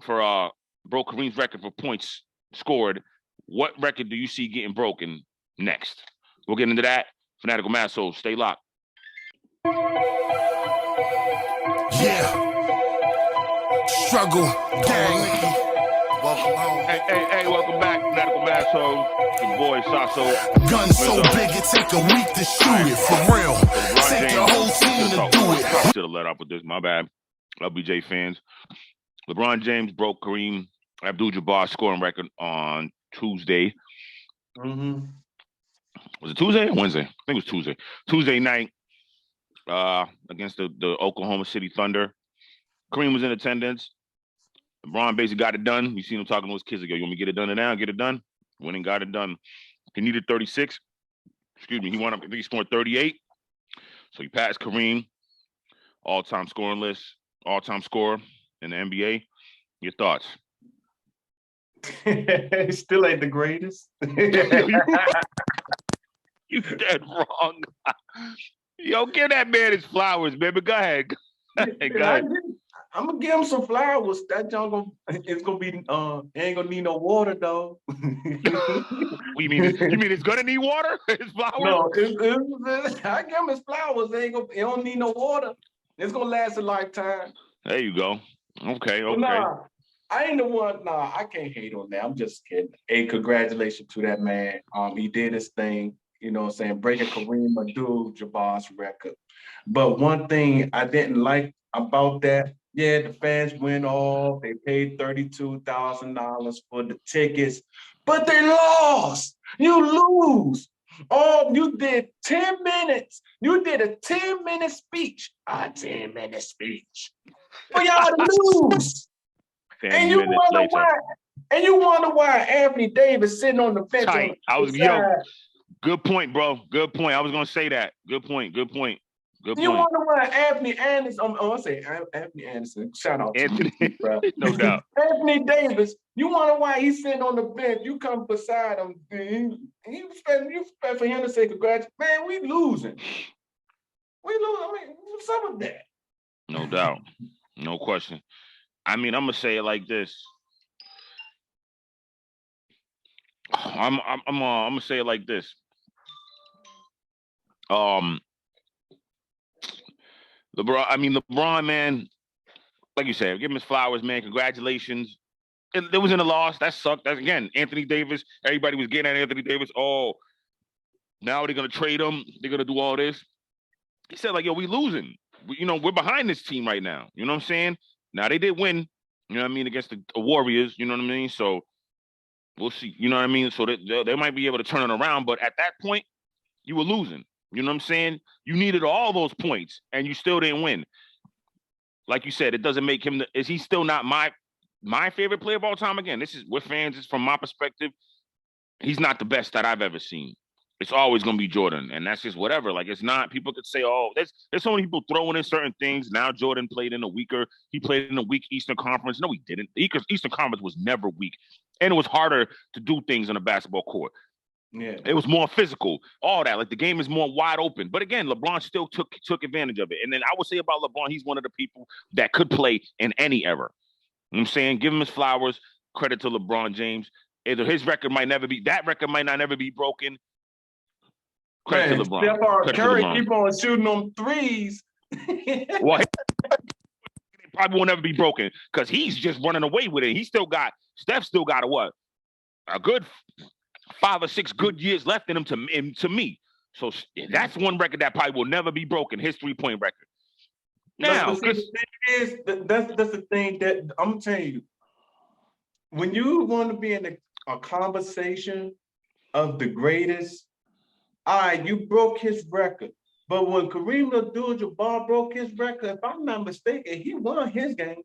for broke Kareem's record for points scored. What record do you see getting broken next? We'll get into that. Fanatical Massholes, stay locked. Yeah. Struggle gang. Welcome home. Hey, welcome back. Fanatical Massholes. Your boy Saso. Gun so big it take a week to shoot it. For real. Take your whole team to do it. Should have let off with this. My bad. LBJ fans. LeBron James broke Kareem Abdul-Jabbar's scoring record on Tuesday. Mm-hmm. Was it Tuesday or Wednesday? I think it was Tuesday. Tuesday night against the Oklahoma City Thunder. Kareem was in attendance. LeBron basically got it done. You seen him talking to his kids ago. You want me to get it done now? Get it done. Went and got it done. He needed 36. Excuse me. He went up. I think he scored 38. So he passed Kareem. All-time scoring list. All-time scorer in the NBA. Your thoughts? Still ain't the greatest. You dead wrong. Yo, give that man his flowers, baby. Go ahead. Go ahead. I'm gonna give him some flowers. That junk it's gonna be ain't gonna need no water though. You mean it's gonna need water? His flowers? No, I give him his flowers. It don't need no water. It's gonna last a lifetime. There you go. Okay. Nah, I ain't the one. Nah, I can't hate on that. I'm just kidding. Hey, congratulations to that man. He did his thing. You know what I'm saying? Breaking Kareem Abdul-Jabbar's record. But one thing I didn't like about that, yeah, the fans went off. They paid $32,000 for the tickets, but they lost. You lose. Oh, you did 10 minutes. You did a 10-minute speech. A 10-minute speech. For y'all to lose. And you wonder why. And you wonder why Anthony Davis sitting on the bench. Good point, bro. Good point. I was gonna say that. Good point. You wonder why Anthony Anderson? I say Anthony Anderson. Shout out to Anthony, you, bro. No doubt. Anthony Davis. You wonder why he's sitting on the bench? You come beside him. You expect for him to say congratulations. Man, we losing. I mean, what's up with that? No doubt. No question. I mean, I'm gonna say it like this. I'm gonna say it like this. LeBron, man, like you said, give him his flowers, man. Congratulations. It was in a loss. That sucked. That's again, Anthony Davis. Everybody was getting at Anthony Davis. Oh, Now they're gonna trade him. They're gonna do all this. He said, like, yo, we losing. We're behind this team right now. You know what I'm saying? Now they did win. You know what I mean, against the Warriors. You know what I mean? So we'll see. You know what I mean? So they might be able to turn it around. But at that point, you were losing. You know what I'm saying? You needed all those points, and you still didn't win. Like you said, it doesn't make him. Is he still not my favorite player of all time? Again, we're fans. It's from my perspective. He's not the best that I've ever seen. It's always going to be Jordan, and that's just whatever. Like, it's not. People could say, "Oh, there's so many people throwing in certain things." Now Jordan played in a weaker. He played in a weak Eastern Conference. No, he didn't. The Eastern Conference was never weak, and it was harder to do things on a basketball court. Yeah, it was more physical. All that, like, the game is more wide open. But again, LeBron still took advantage of it. And then I would say about LeBron, he's one of the people that could play in any era. You know what I'm saying? Give him his flowers. Credit to LeBron James. Either his record might not never be broken. Credit to LeBron. Curry keep on shooting them threes. Well, it probably will never be broken because he's just running away with it. Steph still got a good 5 or 6 good years left in him to me. So that's one record that probably will never be broken. His 3-point record. Now, that's the thing that I'm telling you. When you want to be in a conversation of the greatest, all right, you broke his record. But when Kareem Abdul-Jabbar broke his record, if I'm not mistaken, he won his game.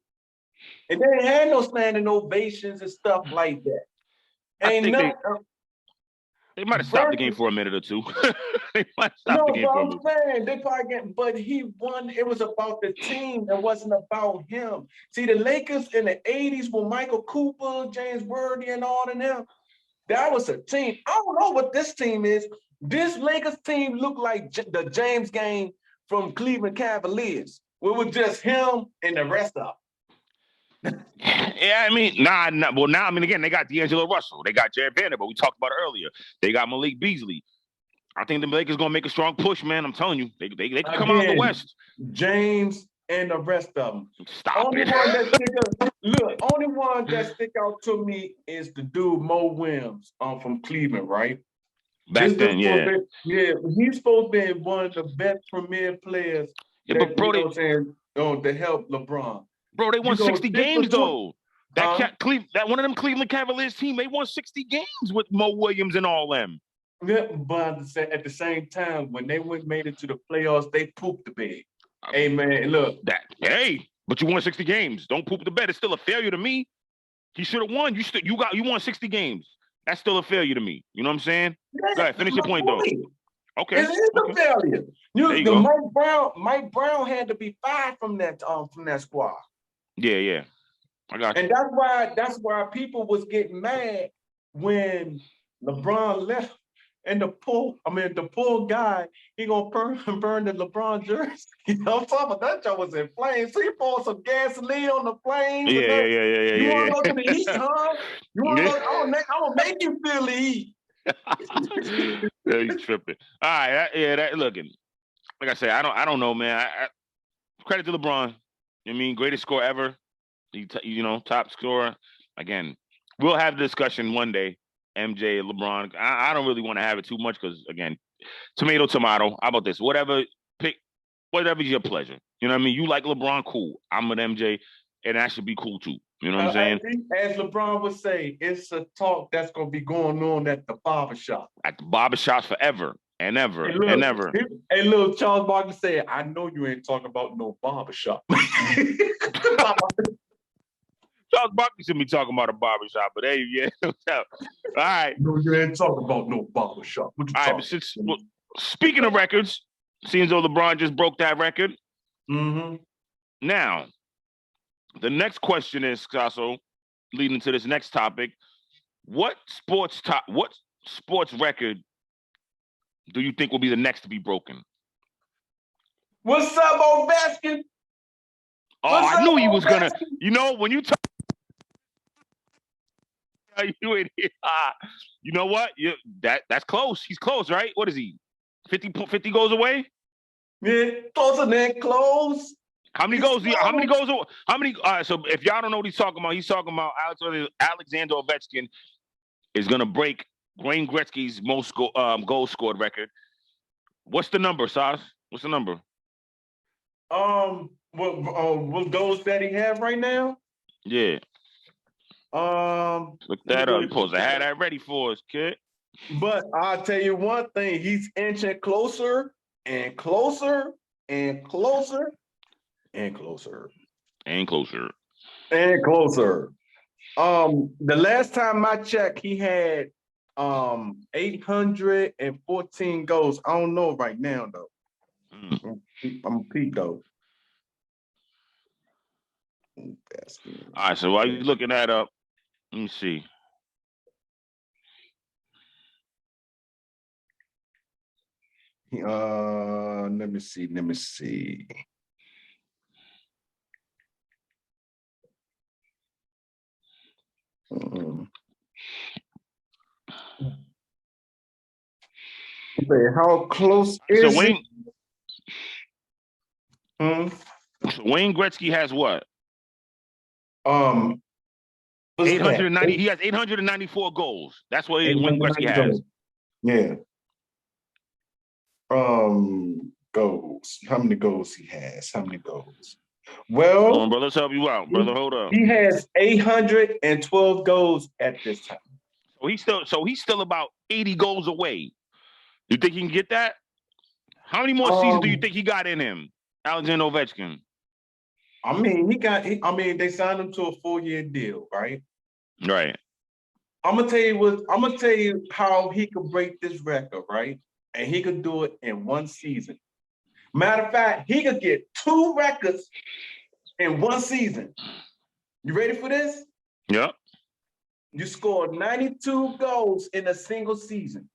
And they had no standing ovations and stuff like that. They might have stopped the game for a minute or two. They might stop the game for a minute. Saying, they probably but he won. It was about the team. It wasn't about him. See, the Lakers in the 80s with Michael Cooper, James Worthy, and all of them, that was a team. I don't know what this team is. This Lakers team looked like the James game from Cleveland Cavaliers. It was just him and the rest of them. Yeah, I mean, now, again, they got D'Angelo Russell. They got Jared Vanderbilt. We talked about it earlier. They got Malik Beasley. I think the Lakers going to make a strong push, man. I'm telling you. They can come out of the West. James and the rest of them. Only one that stick out to me is the dude Mo Williams from Cleveland, right? Back then, yeah. He's supposed to be one of the best premier players to help LeBron. Bro, they won 60 games, though. That one of them Cleveland Cavaliers team, they won 60 games with Mo Williams and all them. Yeah, but at the same time, when they made it to the playoffs, they pooped the bed. Hey, man, look. But you won 60 games. Don't poop the bed. It's still a failure to me. He should have won. You won 60 games. That's still a failure to me. You know what I'm saying? Yeah, go ahead, finish your point, though. Okay. It is a failure. Mike Brown had to be fired from that squad. Yeah. I got you. And that's why people was getting mad when LeBron left. And the poor guy, he gonna burn the LeBron jersey. You know what I'm talking about? That joke was in flames. So he poured some gasoline on the flames. Yeah. You wanna go to the heat, huh? You wanna go? I'm gonna make you feel the heat. Yeah, he's tripping. All right, looking. Like I said, I don't know, man. Credit to LeBron. I mean, greatest scorer ever. Top scorer. Again, we'll have the discussion one day. MJ, LeBron. I don't really want to have it too much because, again, tomato. How about this? Whatever's your pleasure. You know what I mean? You like LeBron, cool. I'm with MJ, and that should be cool too. You know what I'm saying? As LeBron would say, it's a talk that's going to be going on at the barbershop. At the barbershop forever and ever and ever. Hey, look, Charles Barkley said, I know you ain't talking about no barbershop. Charles Barkley should be talking about a barbershop, but hey, yeah. All right. No, you ain't talking about no barbershop. What you talking about? Speaking of records, seems though LeBron just broke that record. Mm-hmm. Now, the next question is, Saso, leading to this next topic, what sports record do you think will be the next to be broken? What's up, Ovechkin? I knew he was gonna. When you talk, you know what? That's close. He's close, right? What is he? 50 goes away? Yeah, closer than close. How many goals? How many goals? How many? So if y'all don't know what he's talking about Alexander Ovechkin is gonna break Wayne Gretzky's most goals scored record. What's the number, Sas? What's the number? What goals that he have right now? Yeah. Look that up. You supposed to have that ready for us, kid. But I'll tell you one thing, he's inching closer and closer and closer and closer. And closer. And closer. The last time I checked, he had 814 goals. I don't know right now though. I'm gonna peek though. All right, so while you're looking that up, let me see. Let me see. How close is So it? Wayne Gretzky has what? 890. He has 894 goals. That's what Wayne Gretzky has. Yeah. Goals. How many goals he has? Well, hold on, bro. Let's help you out, brother. Hold up. He has 812 goals at this time. So he's still about 80 goals away. You think he can get that? How many more seasons do you think he got in him, Alexander Ovechkin? I mean, they signed him to a 4-year deal, right? Right. I'm gonna tell you how he could break this record, right? And he could do it in one season. Matter of fact, he could get 2 records in one season. You ready for this? Yep. You scored 92 goals in a single season.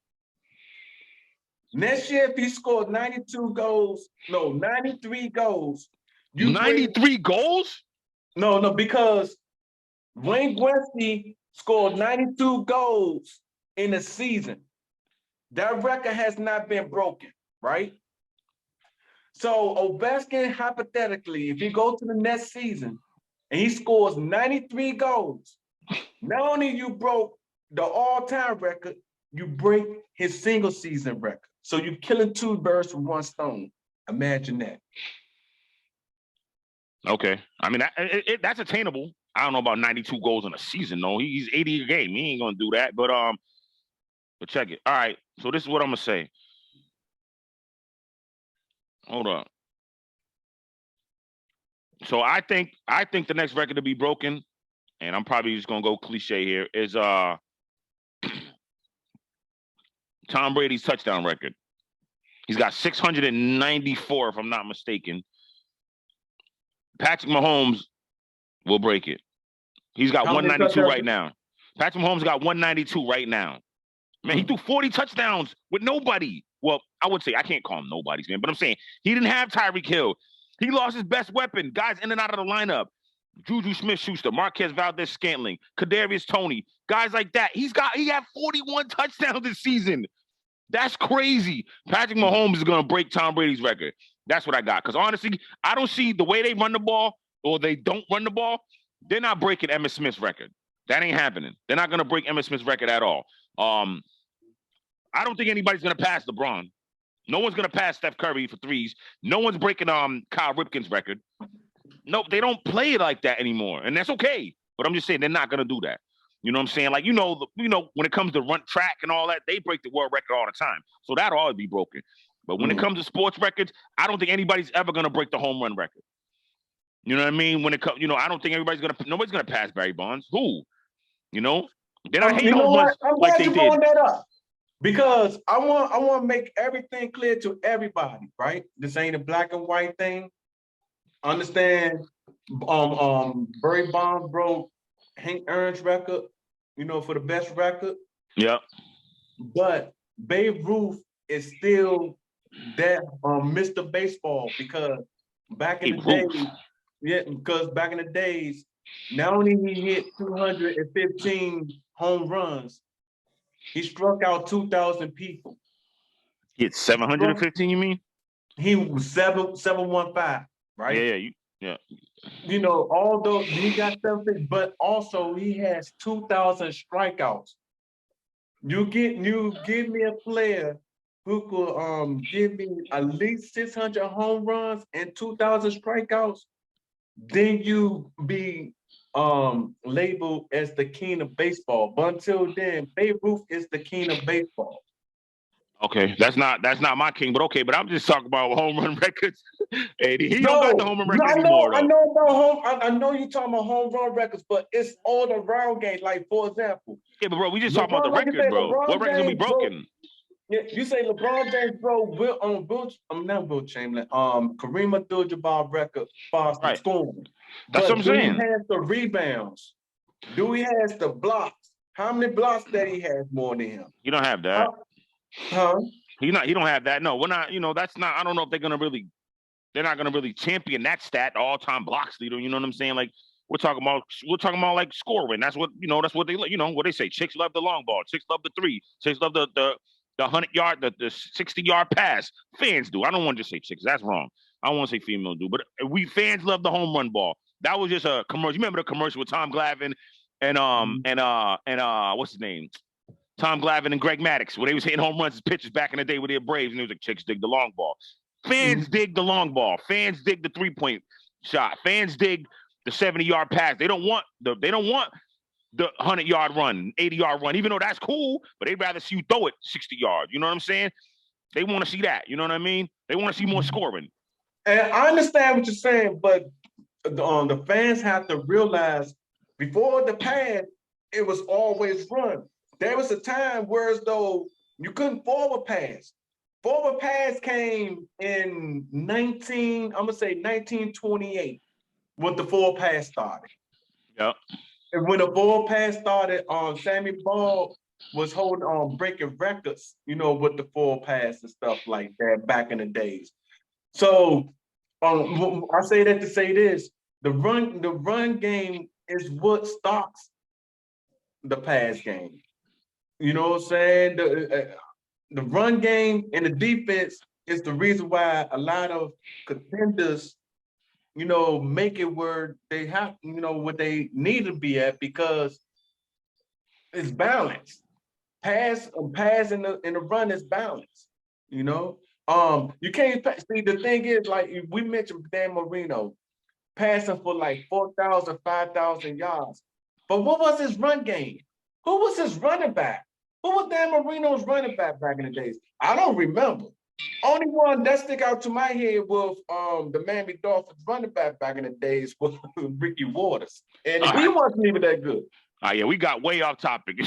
Next year, if he scored 93 goals. 93 goals? No, because Wayne Gretzky scored 92 goals in a season. That record has not been broken, right? So Ovechkin, hypothetically, if he goes to the next season and he scores 93 goals, not only you broke the all-time record, you break his single season record. So you're killing 2 birds with 1 stone. Imagine that. Okay. I mean, that's attainable. I don't know about 92 goals in a season, though. He's 80 a game. He ain't gonna do that. But check it. All right. So this is what I'm gonna say. Hold on. So I think the next record to be broken, and I'm probably just gonna go cliche here, is Tom Brady's touchdown record. He's got 694, if I'm not mistaken. Patrick Mahomes will break it. He's got 192 right now. Patrick Mahomes got 192 right now. Man, he threw 40 touchdowns with nobody. Well, I would say I can't call him nobodies, man, but I'm saying he didn't have Tyreek Hill. He lost his best weapon. Guys in and out of the lineup. Juju Smith-Schuster, Marquez Valdez-Scantling, Kadarius Toney, guys like that. He had 41 touchdowns this season. That's crazy. Patrick Mahomes is gonna break Tom Brady's record. That's what I got. Because honestly, I don't see the way they run the ball or they don't run the ball. They're not breaking Emmitt Smith's record. That ain't happening. They're not gonna break Emmitt Smith's record at all. I don't think anybody's gonna pass LeBron. No one's gonna pass Steph Curry for threes. No one's breaking Kyle Ripken's record. No, they don't play it like that anymore, and that's okay. But I'm just saying they're not gonna do that. You know what I'm saying? Like when it comes to run track and all that, they break the world record all the time. So that'll always be broken. But when it comes to sports records, I don't think anybody's ever gonna break the home run record. You know what I mean? When it comes, I don't think nobody's gonna pass Barry Bonds. Who? They're not hating home runs like they did. That up. Because I want to make everything clear to everybody, right? This ain't a black and white thing. Understand? Barry Bonds broke Hank Aaron's record, for the best record. Yeah. But Babe Ruth is still that Mr. Baseball because back in the days, not only he hit 215 home runs, he struck out 2,000 people. He hit 715, you mean? He was 715, right? Yeah. Although he got 750, but also he has 2,000 strikeouts. You give me a player who could give me at least 600 home runs and 2,000 strikeouts, then you be labeled as the king of baseball. But until then, Babe Ruth is the king of baseball. Okay, that's not my king, but okay, but I'm just talking about home run records. And he don't No, got the home run record I anymore, know, I though. know about I know you're talking about home run records, but it's all around game. Like, for example, Yeah, but bro, we just talking about the like you record, say, bro. What LeBron records gonna be James broke. broken? Yeah, you say LeBron James broke not Will Chamberlain, Kareem Abdul-Jabbar record for Right. scoring. That's what I'm But do he saying. have the rebounds? Do he has the blocks? How many blocks that he has more than him? You don't have that. Huh? He don't have that. No, we're not, that's not, I don't know if they're not gonna really champion that stat, all-time blocks leader. You know what I'm saying? Like, we're talking about like scoring. That's what they what they say. Chicks love the long ball, chicks love the three, chicks love the 100-yard, the 60-yard pass. Fans do. I don't want to just say chicks. That's wrong. I don't want to say female do, but we fans love the home run ball. That was just a commercial. You remember the commercial with Tom Glavine and what's his name? Tom Glavine and Greg Maddux, where they was hitting home runs as pitchers back in the day with their Braves, and it was like, chicks dig the long ball. Fans dig the long ball. Fans dig the 3-point shot. Fans dig the 70-yard pass. They don't want the 100-yard run, 80-yard run, even though that's cool, but they'd rather see you throw it 60 yards. You know what I'm saying? They want to see that. You know what I mean? They want to see more scoring. And I understand what you're saying, but the fans have to realize before the pass, it was always run. There was a time where as though you couldn't forward pass. Forward pass came in 1928 when the forward pass started. Yep. And when the forward pass started, Sammy Ball was holding on breaking records, with the forward pass and stuff like that back in the days. So I say that to say this: the run game is what stops the pass game. You know what I'm saying? The run game and the defense is the reason why a lot of contenders, make it where they have, what they need to be at, because it's balanced. Pass and the run is balanced. You can't see. The thing is, like we mentioned, Dan Marino passing for like 4,000, 5,000 yards. But what was his run game? Who was his running back? Who was Dan Marino's running back in the days? I don't remember. Only one that stick out to my head was the Miami Dolphins running back in the days was Ricky Waters. And he wasn't even that good. Yeah, we got way off topic.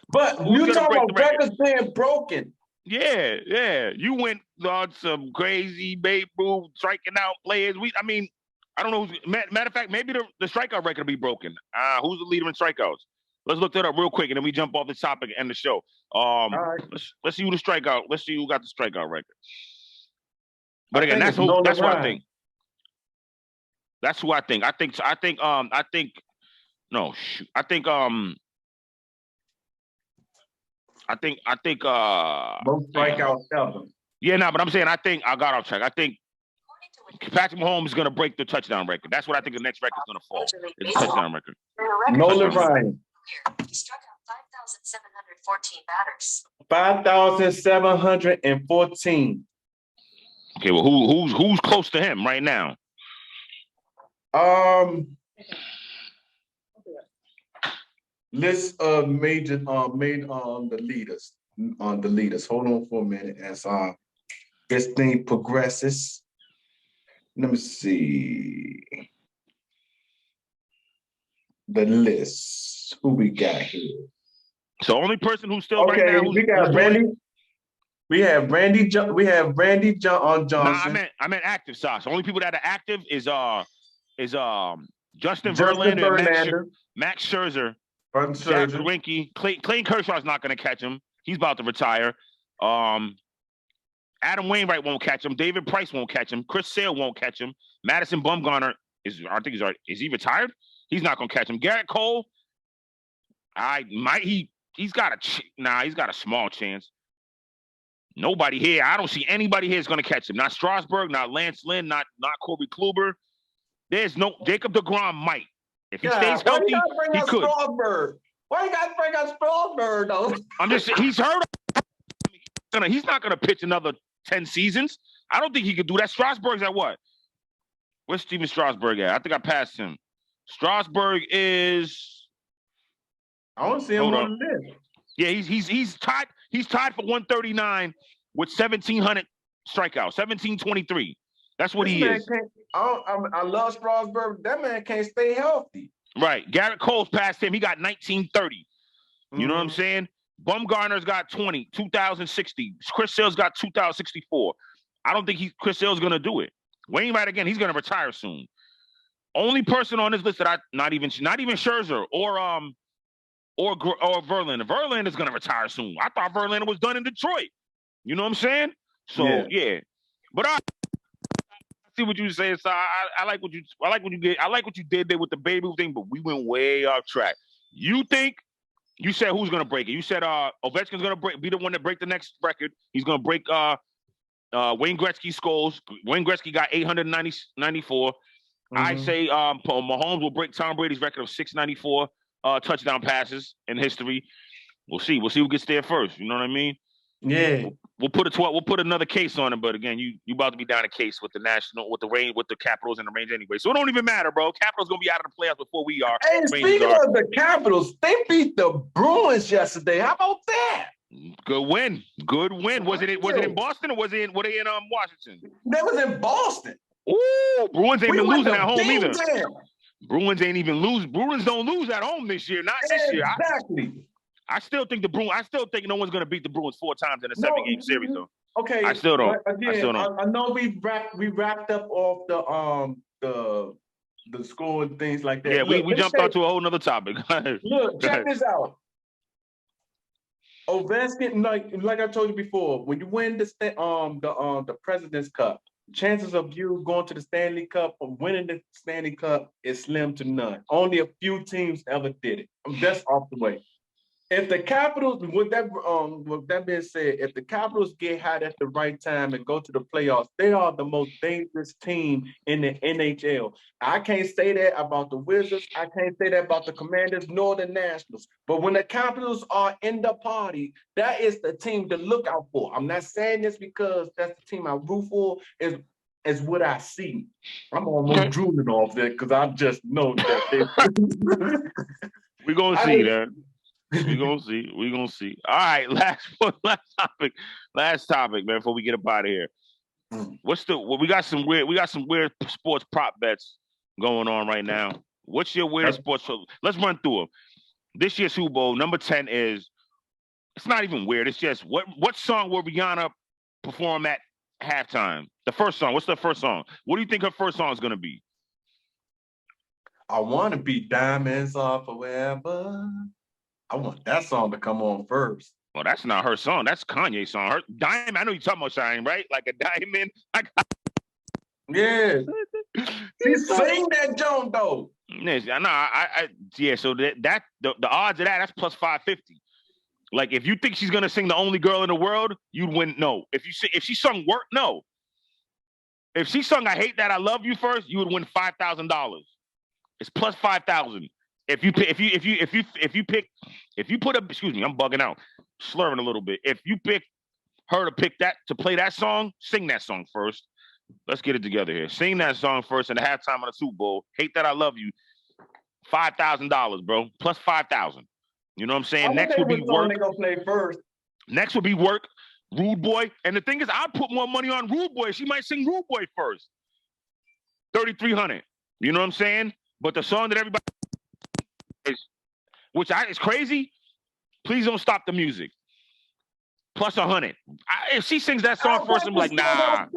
But you talking about records being broken. Yeah. You went on some crazy Babe Ruth striking out players. I don't know. Matter of fact, maybe the strikeout record will be broken. Who's the leader in strikeouts? Let's look that up real quick, and then we jump off the topic and end the show. Right. Let's see who the strikeout. Let's see who got the strikeout record. But again, that's who I think. That's who I think. I think. No, shoot. I think. Most strikeouts ever. Yeah, but I'm saying I got off track. I think Patrick Mahomes is going to break the touchdown record. That's what I think the next record is going to fall. It's the touchdown record. Nolan Ryan. He struck out 5,714 batters. 5,714. Okay, well, who's close to him right now? List of major the leaders. The leaders. Hold on for a minute as this thing progresses. Let me see the list. Who we got here? So only person who's still right now. We got Randy. We have Randy. We have Randy Johnson. Nah, I meant active sauce. Only people that are active is Justin Verlander and Max Scherzer. Zach Greinke. Clayton Kershaw's not going to catch him. He's about to retire. Adam Wainwright won't catch him. David Price won't catch him. Chris Sale won't catch him. Madison Bumgarner is he retired? He's not going to catch him. Garrett Cole. He's got a small chance. Nobody here. I don't see anybody here is going to catch him. Not Strasburg, not Lance Lynn, not Corey Kluber. There's no Jacob deGrom might. If he stays healthy, he could. Strasburg? Why you got to bring out Strasburg though? I'm just he's hurt. He's not gonna pitch another 10 seasons. I don't think he could do that. Strasburg's at what? Where's Steven Strasburg at? I think I passed him. Strasburg is. I don't see him Hold on up. the list. Yeah, he's tied. He's tied for 139 with 1,700 strikeouts. 1,723. That's what This he man is. I love Strasburg. That man can't stay healthy. Right. Garrett Cole's past him. He got 1,930. You know what I'm saying? Bumgarner's got 2,060. Chris Sale's got 2,064. I don't think Chris Sale's gonna do it. Wainwright again. He's gonna retire soon. Only person on this list that not even Scherzer or Verlander. Verlander is gonna retire soon. I thought Verlander was done in Detroit. You know what I'm saying? So yeah. But I see what you saying. So I like what you did there with the baby thing. But we went way off track. You said who's gonna break it? You said Ovechkin's gonna be the one to break the next record. He's gonna break Wayne Gretzky's goals. Wayne Gretzky got 894. I say Mahomes will break Tom Brady's record of 694 touchdown passes in history. We'll see who gets there first. You know what I mean? Yeah. We'll put another case on him, but again, you about to be down a case with the Capitals and the Rangers anyway. So it don't even matter, bro. Capitals gonna be out of the playoffs before we are. Hey, speaking of the Capitals, they beat the Bruins yesterday. How about that? Good win. Was it in Boston or were they in Washington? They was in Boston. Ooh, Bruins ain't been losing at home either. Town. Bruins ain't even lose. Bruins don't lose at home this year. Not this year. Exactly. I still think no one's gonna beat the Bruins 4 times in a 7-game series though. Okay. I still don't. Again, I know we wrapped up off the score and things like that. Yeah, we jumped onto a whole nother topic. Look, check this out. Ovechkin, like I told you before, when you win the President's Cup, chances of you going to the Stanley Cup or winning the Stanley Cup is slim to none. Only a few teams ever did it. That's off the way. If the Capitals, with that being said, if the Capitals get hot at the right time and go to the playoffs, they are the most dangerous team in the NHL. I can't say that about the Wizards. I can't say that about the Commanders nor the Nationals. But when the Capitals are in the party, that is the team to look out for. I'm not saying this because that's the team I root for. Is what I see. I'm almost drooling off there because I just know that We're gonna see that. We're gonna see. All right, last topic, man, before we get up out of here. We got some weird sports prop bets going on right now. What's your weirdest sports? Let's run through them. This year's Super Bowl, number 10 is, it's not even weird. It's just what song will Rihanna perform at halftime? The first song. What's the first song? What do you think her first song is gonna be? I want to be diamonds are forever. I want that song to come on first. Well, that's not her song. That's Kanye's song. Her diamond. I know you're talking about shine, right? Like a diamond. Yeah. She sang that Joan though. Yes, I know. Yeah. So the odds of that's plus 550. Like if you think she's gonna sing the only girl in the world, you'd win. No. If she sung work, no. If she sung I Hate That I Love You first, you would win $5,000. It's plus 5,000. If you put up, excuse me, I'm bugging out, slurring a little bit. If you pick her to play that song, sing that song first. Let's get it together here. Sing that song first in the halftime of the Super Bowl. Hate That I Love You. $5,000, bro. Plus 5,000. You know what I'm saying? Next would be Work. They gonna play first. Next would be Work. Rude Boy. And the thing is, I'd put more money on Rude Boy. She might sing Rude Boy first. 3,300. You know what I'm saying? But the song that everybody is crazy. Please don't stop the music. Plus 100. If she sings that song first, I'm like, nah.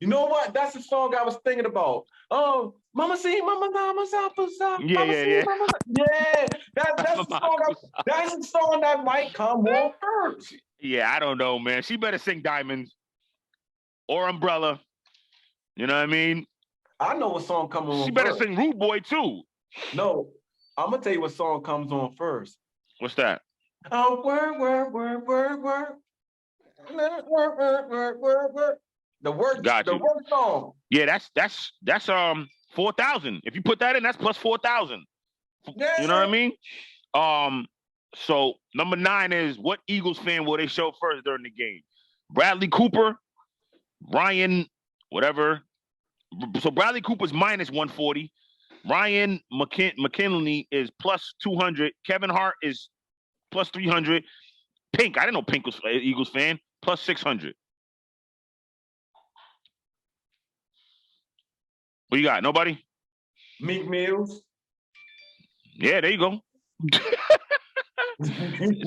You know what? That's the song I was thinking about. Oh, Mama see, Mama, Yeah. Yeah, that's the song. That's the song that might come on first. Yeah, I don't know, man. She better sing Diamonds or Umbrella. You know what I mean? I know what song comes on. She better sing Rude Boy too. No, I'm gonna tell you what song comes on first. What's that? Oh, work. The work song. Yeah, that's 4,000. If you put that in, that's plus 4,000. Yeah. You know what I mean? So number 9 is what Eagles fan will they show first during the game? Bradley Cooper, Ryan, whatever. So Bradley Cooper's minus 140. Ryan McKinley is plus 200. Kevin Hart is plus 300. Pink, I didn't know Pink was an Eagles fan, plus 600. What you got? Nobody? Meek Mills. Yeah, there you go.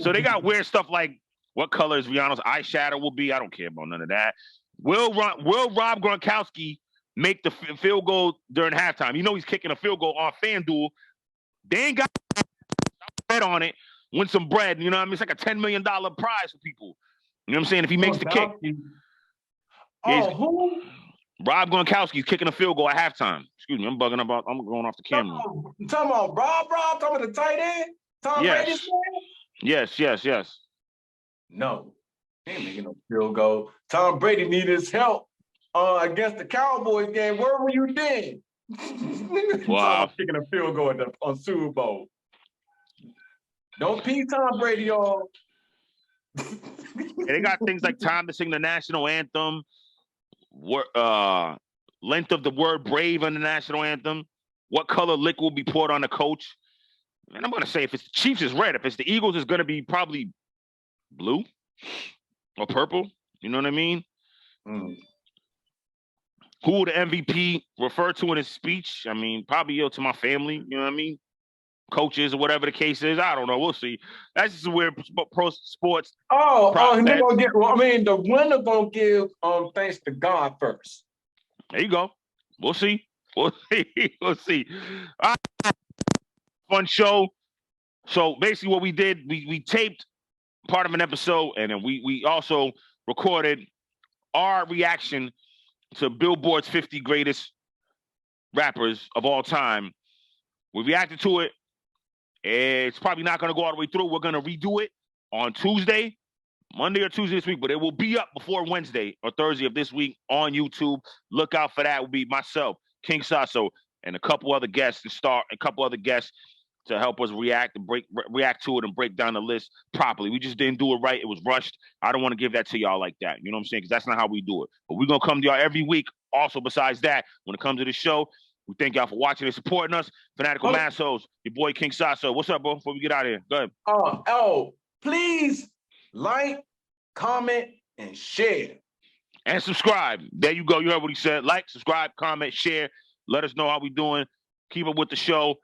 So they got weird stuff like what color is Rihanna's eyeshadow will be. I don't care about none of that. Will Rob Gronkowski make the field goal during halftime? You know he's kicking a field goal on FanDuel. They ain't got bet on it. Win some bread. You know what I mean? It's like a $10 million prize for people. You know what I'm saying? If he makes the kick. Oh, who? Rob Gronkowski's kicking a field goal at halftime. Excuse me, I'm bugging about. I'm going off the camera. You talking about Rob? Talking about the tight end? Tom Brady's fan? Yes. No, he ain't making no field goal. Tom Brady needed his help against the Cowboys game. Where were you then? Wow. Kicking a field goal on Super Bowl. Don't pee Tom Brady, y'all. And they got things like time to sing the national anthem, length of the word brave on the national anthem, what color liquor will be poured on the coach. And I'm going to say if it's the Chiefs, it's red. If it's the Eagles, it's going to be probably blue or purple. You know what I mean? Mm. Who will the MVP refer to in his speech? I mean, probably to my family. You know what I mean? Coaches or whatever the case is. I don't know. We'll see. That's just weird pro sports. And they're gonna get. Well, I mean, the winner gonna give thanks to God first. There you go. We'll see. We'll see. Fun show. So basically, what we did, we taped part of an episode, and then we also recorded our reaction to Billboard's 50 greatest rappers of all time. We reacted to it. It's probably not going to go all the way through. We're going to redo it on Monday or Tuesday this week, but it will be up before Wednesday or Thursday of this week on YouTube. Look out for that. It will be myself, King Saso, and a couple other guests to help us react to it and break down the list properly. We just didn't do it right. It was rushed. I don't want to give that to y'all like that. You know what I'm saying? Because that's not how we do it. But we're going to come to y'all every week. Also, besides that, when it comes to the show, we thank y'all for watching and supporting us. Fanatical Massholes, your boy King Saso. What's up, bro? Before we get out of here, go ahead. Please like, comment, and share. And subscribe. There you go. You heard what he said. Like, subscribe, comment, share. Let us know how we doing. Keep up with the show.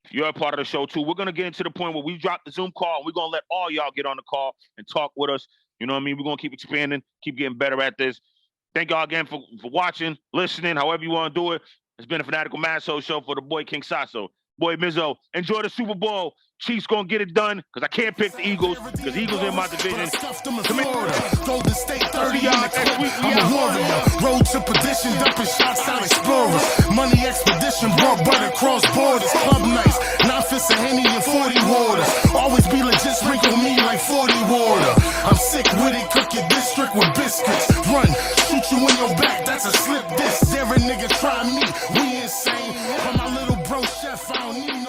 If you're a part of the show, too, we're going to get into the point where we drop the Zoom call, and we're going to let all y'all get on the call and talk with us. You know what I mean? We're going to keep expanding, keep getting better at this. Thank y'all again for watching, listening, however you want to do it. It's been a Fanatical Massholes show for the boy King Saso. Boy Mizzo, enjoy the Super Bowl. Chiefs gonna get it done because I can't pick the Eagles because Eagles in my division. Golden State 30 yards next week. I'm a warrior. Road to perdition, dumping shots out explorers. Money expedition brought butter cross borders. Club nights, 9 fists of Henny and 40 waters. Always be legit, sprinkle me like 40 water. I'm sick with it, cook your district with biscuits. Run, shoot you in your back, that's a slip disc. There a nigga try me, we insane. For my little bro chef, I don't need